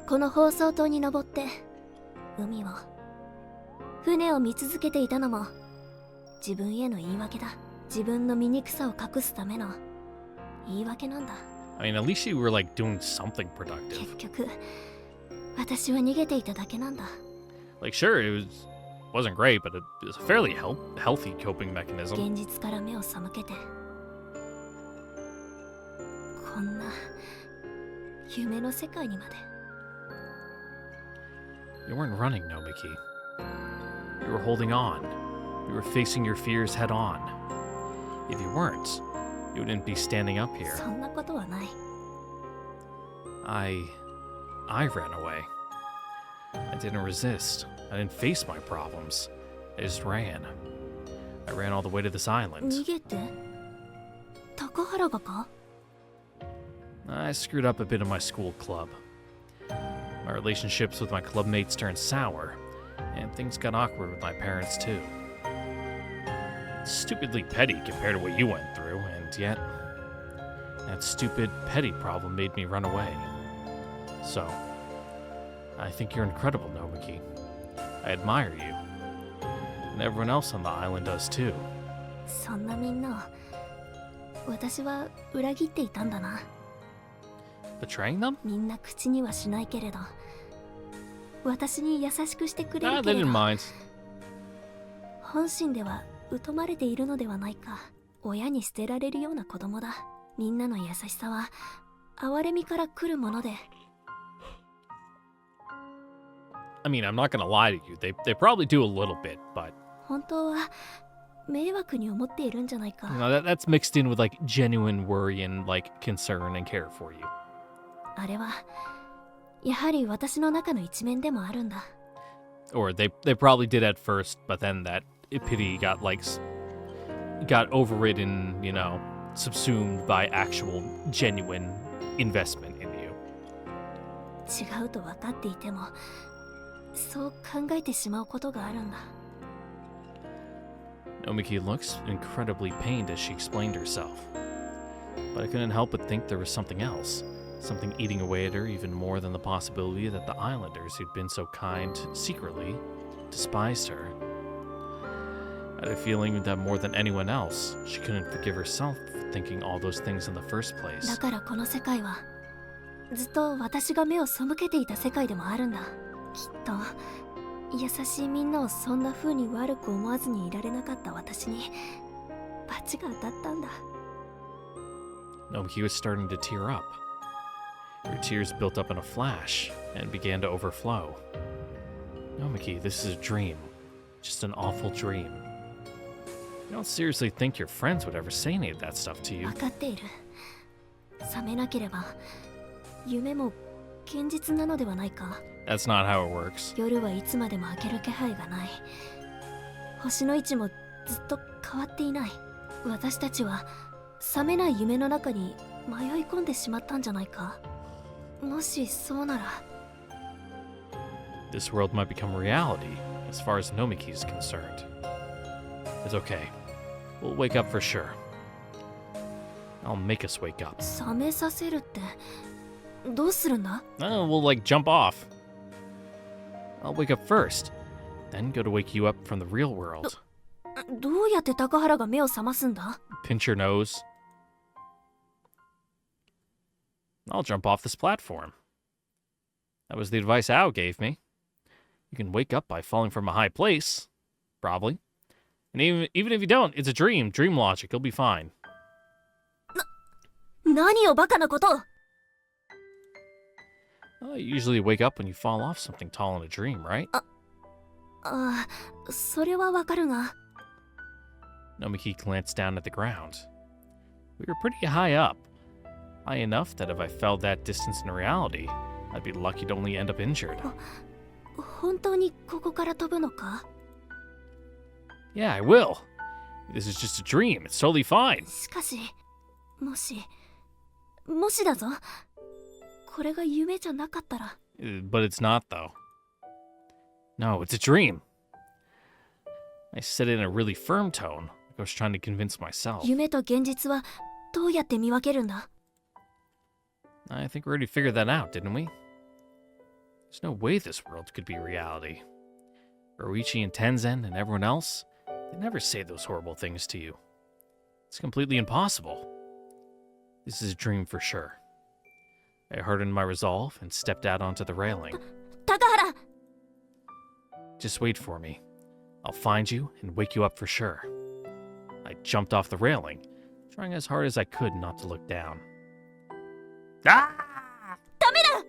この放送塔に登って海を船を見続けていたのも自分への言い訳だ。自分の醜さを隠すための言い訳なんだ。 I mean, at least you were like doing something productive. 結局私は逃げていただけなんだ。 Like, sure, wasn't great, but it was a fairly healthy coping mechanism. 現実から目を背けてこんな夢の世界にまで。 You weren't running, Nomiki. You were holding on. You were facing your fears head on. If you weren't, you wouldn't be standing up here. そんなことはない。 I ran away. I didn't resist. I didn't face my problems. I just ran. I ran all the way to this island. 逃げて高原がか？ I screwed up a bit in my school club. My relationships with my club mates turned sour, and things got awkward with my parents too. Stupidly petty compared to what you went through, and yet, that stupid, petty problem made me run away. So, I think you're incredible, Nomiki. I admire you. And everyone else on the island does too. そんなみんなを私は裏切っていたんだな。 Betraying them? みんな口にはしないけれど私に優しくしてくれ Ah, る they けれ didn't ど mind. 本心では疎まれているのではないか。親に捨てられるような子供だ。みんなの優しさは哀れみから来るもので。 I mean, I'm not gonna lie to you. They probably do a little bit, but 本当は迷惑に思っているんじゃないか。 you know, that's mixed in with like genuine worry and like concern and care for you. あれはやはり私の中の一面でもあるんだ。 Or they probably did at first, but then that pity got got overridden, you know, subsumed by actual genuine investment in you. 違うと分かっていてもそう考えてしまうことがあるんだ。 Nomiki looks incredibly pained as she explained herself. But I couldn't help but think there was something else. Something eating away at her even more than the possibility that the islanders who'd been so kind secretly despised her. I had a feeling that more than anyone else, she couldn't forgive herself for thinking all those things in the first だ place. からこの世界はずっと私が目を背けていた世界でもあるんだ。きっと優しいみんなをそんな風に悪く思わずにいられなかった私に罰が当たったんだ。 Nomiki was starting to tear up. Her tears built up in a flash and began to overflow. Nomiki, this is a dream. Just an awful dream. You don't seriously think your friends would ever say any of that stuff to you. 分かっている。覚めなければ夢も現実なのではないか。 That's not how it works. 夜はいつまでも明ける気配がない。星の位置もずっと変わっていない。私たちは覚めない夢の中に迷い込んでしまったんじゃないか。もしそうなら This world might become reality, as far as Nomiki is concerned. It's okay. We'll wake up for sure. I'll make us wake up. 覚めさせるってどうするんだ？ Oh, we'll like jump off. I'll wake up first, then go to wake you up from the real world. どうやって高原が目を覚ますんだ？ Pinch your nose. I'll jump off this platform. That was the advice Ao gave me. You can wake up by falling from a high place, probably. And even if you don't, it's a dream. Dream logic. You'll be fine. 何をバカなこと！ Well, you usually wake up when you fall off something tall in a dream, right? ああ、それはわかるが。 Nomiki glanced down at the ground. We were pretty high up. High enough that if I fell that distance in reality, I'd be lucky to only end up injured. 本当にここから飛ぶのか？ Yeah, I will. This is just a dream. It's totally fine. しかし、もしだぞ。これが夢じゃなかったら。 But it's not, though. No, it's a dream. I said it in a really firm tone, like I was trying to convince myself. 夢と現実はどうやって見分けるんだ？ I think we already figured that out, didn't we? There's no way this world could be reality. Roichi and Tenzen and everyone else, they never say those horrible things to you. It's completely impossible. This is a dream for sure. I hardened my resolve and stepped out onto the railing. 高原！ Just wait for me. I'll find you and wake you up for sure. I jumped off the railing, trying as hard as I could not to look down. Ah! ダメだ！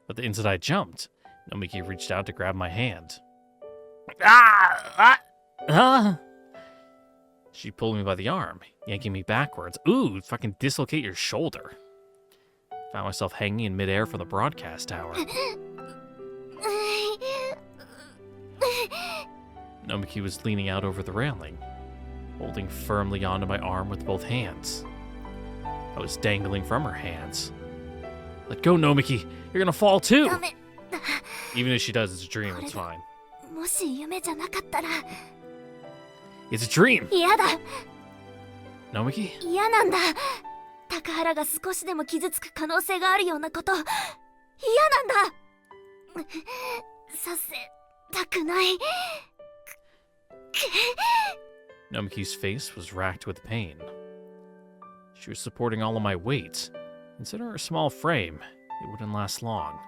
But the instant I jumped, Nomiki reached out to grab my hand. Ah! Ah! She pulled me by the arm, yanking me backwards. Ooh, fucking dislocate your shoulder. Found myself hanging in midair from the broadcast tower. Nomiki was leaning out over the railing, holding firmly onto my arm with both hands. I was dangling from her hands. Let go, Nomiki! You're gonna fall too! ダメ。 Even if she does, it's a dream, it's fine. もし夢じゃなかったら It's a dream! 嫌だ。 Nomiki? 嫌なんだ。高原が少しでも傷つく可能性があるようなこと嫌なんだ。させたくない。 Nomiki's face was racked with pain. She was supporting all of my weight. Considering her small frame, it wouldn't last long.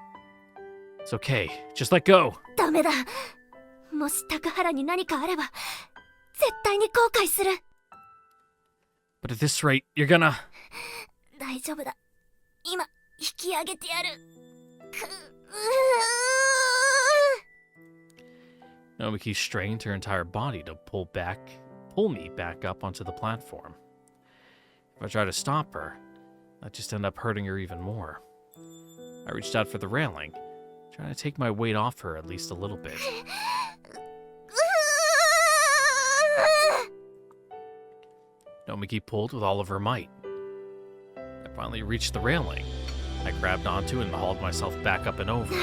It's okay, just let go! ダメだ。もし高原に何かあれば絶対に後悔する。 But at this rate, you're gonna... 大丈夫だ。今引き上げてやる。Nomiki strained her entire body to pull me back up onto the platform. If I tried to stop her, I'd just end up hurting her even more. I reached out for the railing, trying to take my weight off her at least a little bit. Nomiki pulled with all of her might. I finally reached the railing. I grabbed onto it and hauled myself back up and over.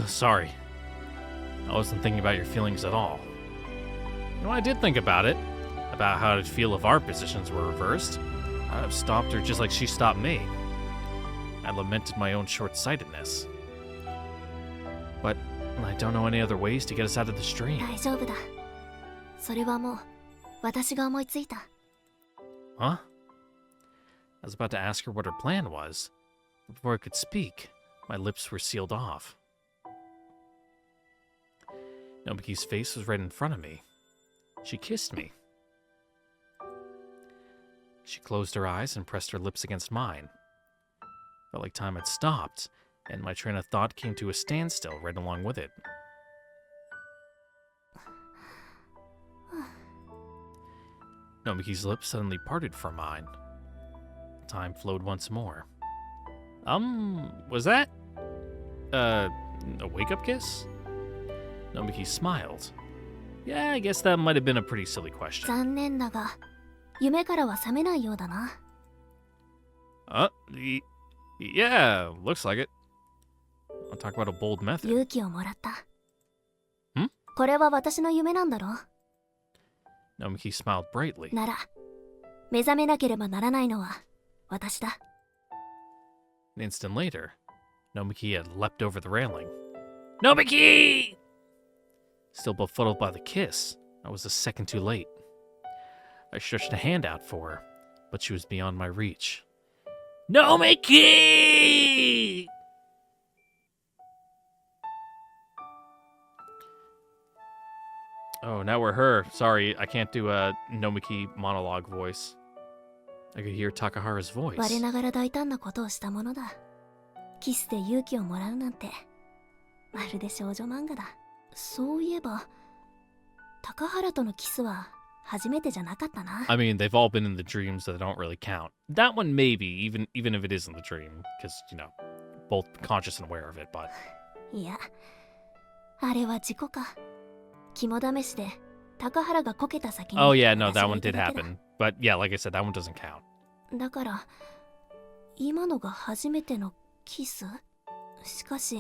Sorry. I wasn't thinking about your feelings at all. You know, I did think about it. About how it'd feel if our positions were reversed. I'd have stopped her just like she stopped me. I lamented my own short-sightedness. But I don't know any other ways to get us out of this dream. 大丈夫だ。それはもう私が思いついた。 Huh? I was about to ask her what her plan was, but before I could speak, my lips were sealed off. Nomiki's face was right in front of me. She kissed me. She closed her eyes and pressed her lips against mine. Felt like time had stopped, and my train of thought came to a standstill right along with it. Nomiki's lips suddenly parted from mine. Time flowed once more. Was that, a wake-up kiss? Nomiki smiled. Yeah, I guess that might have been a pretty silly question. 残念だが夢からは覚めないようだな。 Yeah, looks like it. I'll talk about a bold method. 勇気をもらった。ん？これは私の夢なんだろ？ Nomiki smiled brightly. なら目覚めなければならないのは私だ。 An instant later, Nomiki had leapt over the railing. Nomiki! Still befuddled by the kiss, I was a second too late. I stretched a hand out for her, but she was beyond my reach. Nomiki! Oh, now we're her. Sorry, I can't do a Nomiki monologue voice. I could hear Takahara's voice. 我ながら大胆なことをしたものだ。キスで勇気をもらうなんてまるで少女漫画だ。そういえば高原とのキスは初めてじゃなかったな。 I mean, they've all been in the dreams, so they don't really count. That one maybe, even if it is in the dream, because, you know, both conscious and aware of it, but... いや、あれは事故か。肝試しで高原がこけた先に。 Oh yeah, no, that 私が one いた did だけだ。 happen. But yeah, like I said, that one doesn't count. だから今のが初めてのキス？しかし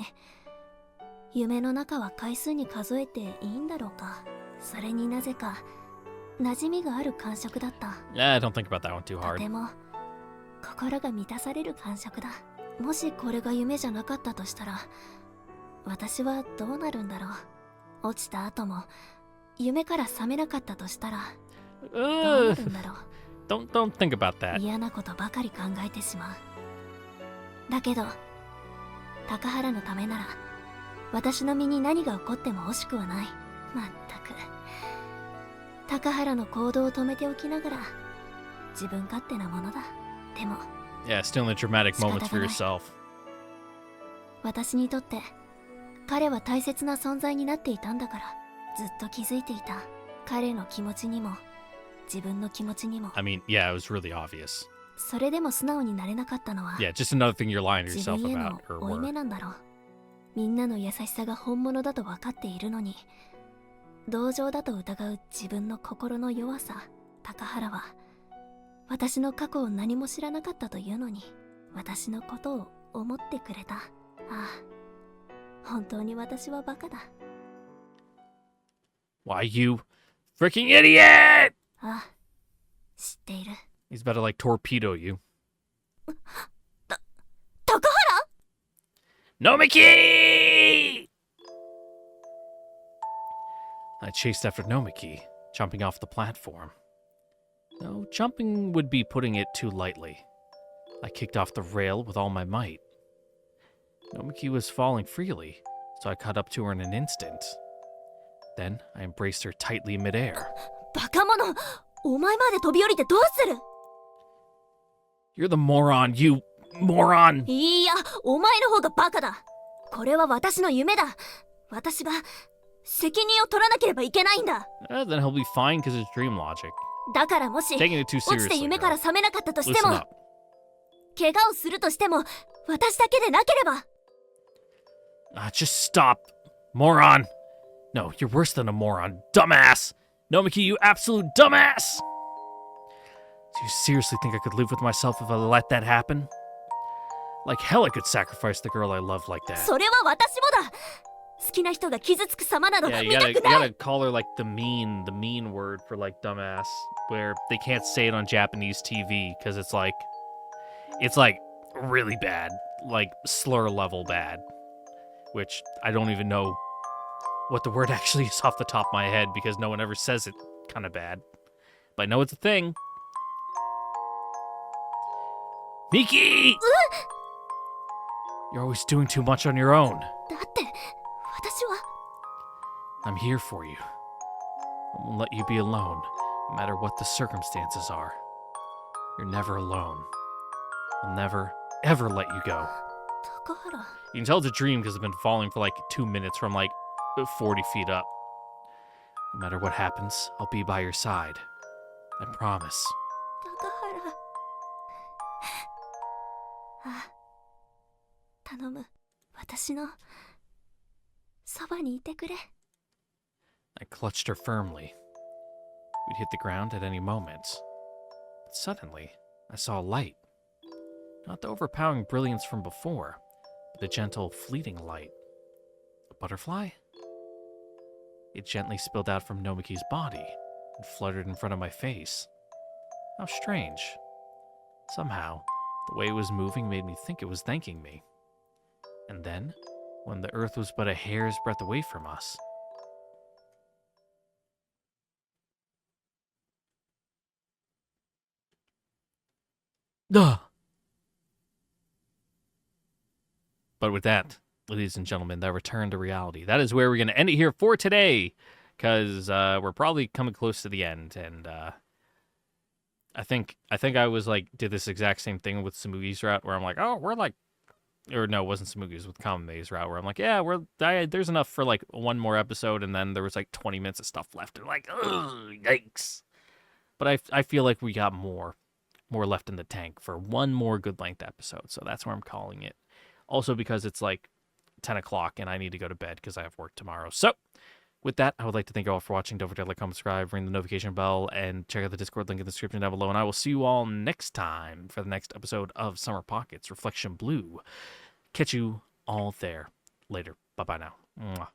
夢の中は回数に数えていいんだろうか。それになぜか馴染みがある感触だった。 Yeah, don't think about that one too と hard. ても心が満たされる感触だ。もしこれが夢じゃなかったとしたら私はどうなるんだろう。落ちた後も夢から覚めなかったとしたらどうなるんだろう。Don't think about that. 嫌なことばかり考えてしまう。だけど高原のためなら私の身に何が起こっても惜しくはない。まったく高原の行動を止めておきながら自分勝手なものだ。でも Yeah, still in the dramatic moments for yourself. 私にとって彼は大切な存在になっていたんだからずっと気づいていた。彼の気持ちにも自分の気持ちにも。 I mean, yeah, it was really obvious. それでも素直になれなかったのは Yeah, just another thing you're lying to 自 yourself 分へ about の or 負い目 were. なんだろう。みんなの優しさが本物だと分かっているのに同情だと疑う自分の心の弱さ。高原は私の過去を何も知らなかったというのに私のことを思ってくれた。ああ、本当に私はバカだ。 Why, you freaking idiot! ああ、知っている。 He's about to like torpedo you. 高原！ Nomiki! I chased after Nomiki, jumping off the platform. Though jumping would be putting it too lightly. I kicked off the rail with all my might. Nomiki was falling freely, so I caught up to her in an instant. Then I embraced her tightly midair. バカ者！お前まで飛び降りてどうする？ You're the moron, you moron! いや、お前の方がバカだ。これは私の夢だ。私が責任を取らなければいけないんだ。Then he'll be fine because it's dream logic. だからもし Taking it too 落ちて seriously. 夢から though. 覚めなかったとして Listen も up. 怪我をするとしても私だけでなければ。 Just stop. Moron. No, you're worse than a moron. Dumbass. Nomiki, you absolute dumbass. Do you seriously think I could live with myself if I let that happen? Like hell I could sacrifice the girl I love like that. それは私もだ。好きな人が傷つく様など Yeah, 見 you た gotta, く you ない。 gotta call her like the mean word for like dumbass, where they can't say it on Japanese TV because it's like really bad, like slur level bad, which I don't even know what the word actually is off the top of my head because no one ever says it kind of bad, but I know it's a thing. Miki! You're always doing too much on your own. だって私は I'm here for you. I won't let you be alone, no matter what the circumstances are. You're never alone. I'll never, ever let you go. 高原。 You can tell it's a dream because I've been falling for like 2 minutes from like 40 feet up. No matter what happens, I'll be by your side. I promise. 高原あ、頼む。私のそばにいてくれ。 I clutched her firmly. We'd hit the ground at any moment. But suddenly, I saw a light. Not the overpowering brilliance from before, but a gentle, fleeting light. A butterfly? It gently spilled out from Nomiki's body and fluttered in front of my face. How strange. Somehow, the way it was moving made me think it was thanking me. And then, when the earth was but a hair's breadth away from us, but with that, ladies and gentlemen, that return to reality. That is where we're going to end it here for today, because we're probably coming close to the end, and I think I was like did this exact same thing with Samugi's route, where I'm like, oh, we're like, or no, it wasn't Samugi's, with Kamame's route, where I'm like, yeah, there's enough for like one more episode, and then there was like 20 minutes of stuff left, and like, ugh, yikes. But I feel like we got more left in the tank for one more good length episode, so that's where I'm calling it. Also because it's like 10 o'clock and I need to go to bed because I have work tomorrow. So with that, I would like to thank you all for watching. Don't forget to like, comment, subscribe, ring the notification bell, and check out the Discord link in the description down below. And I will see you all next time for the next episode of Summer Pockets Reflection Blue. Catch you all there later. Bye-bye now. Mwah.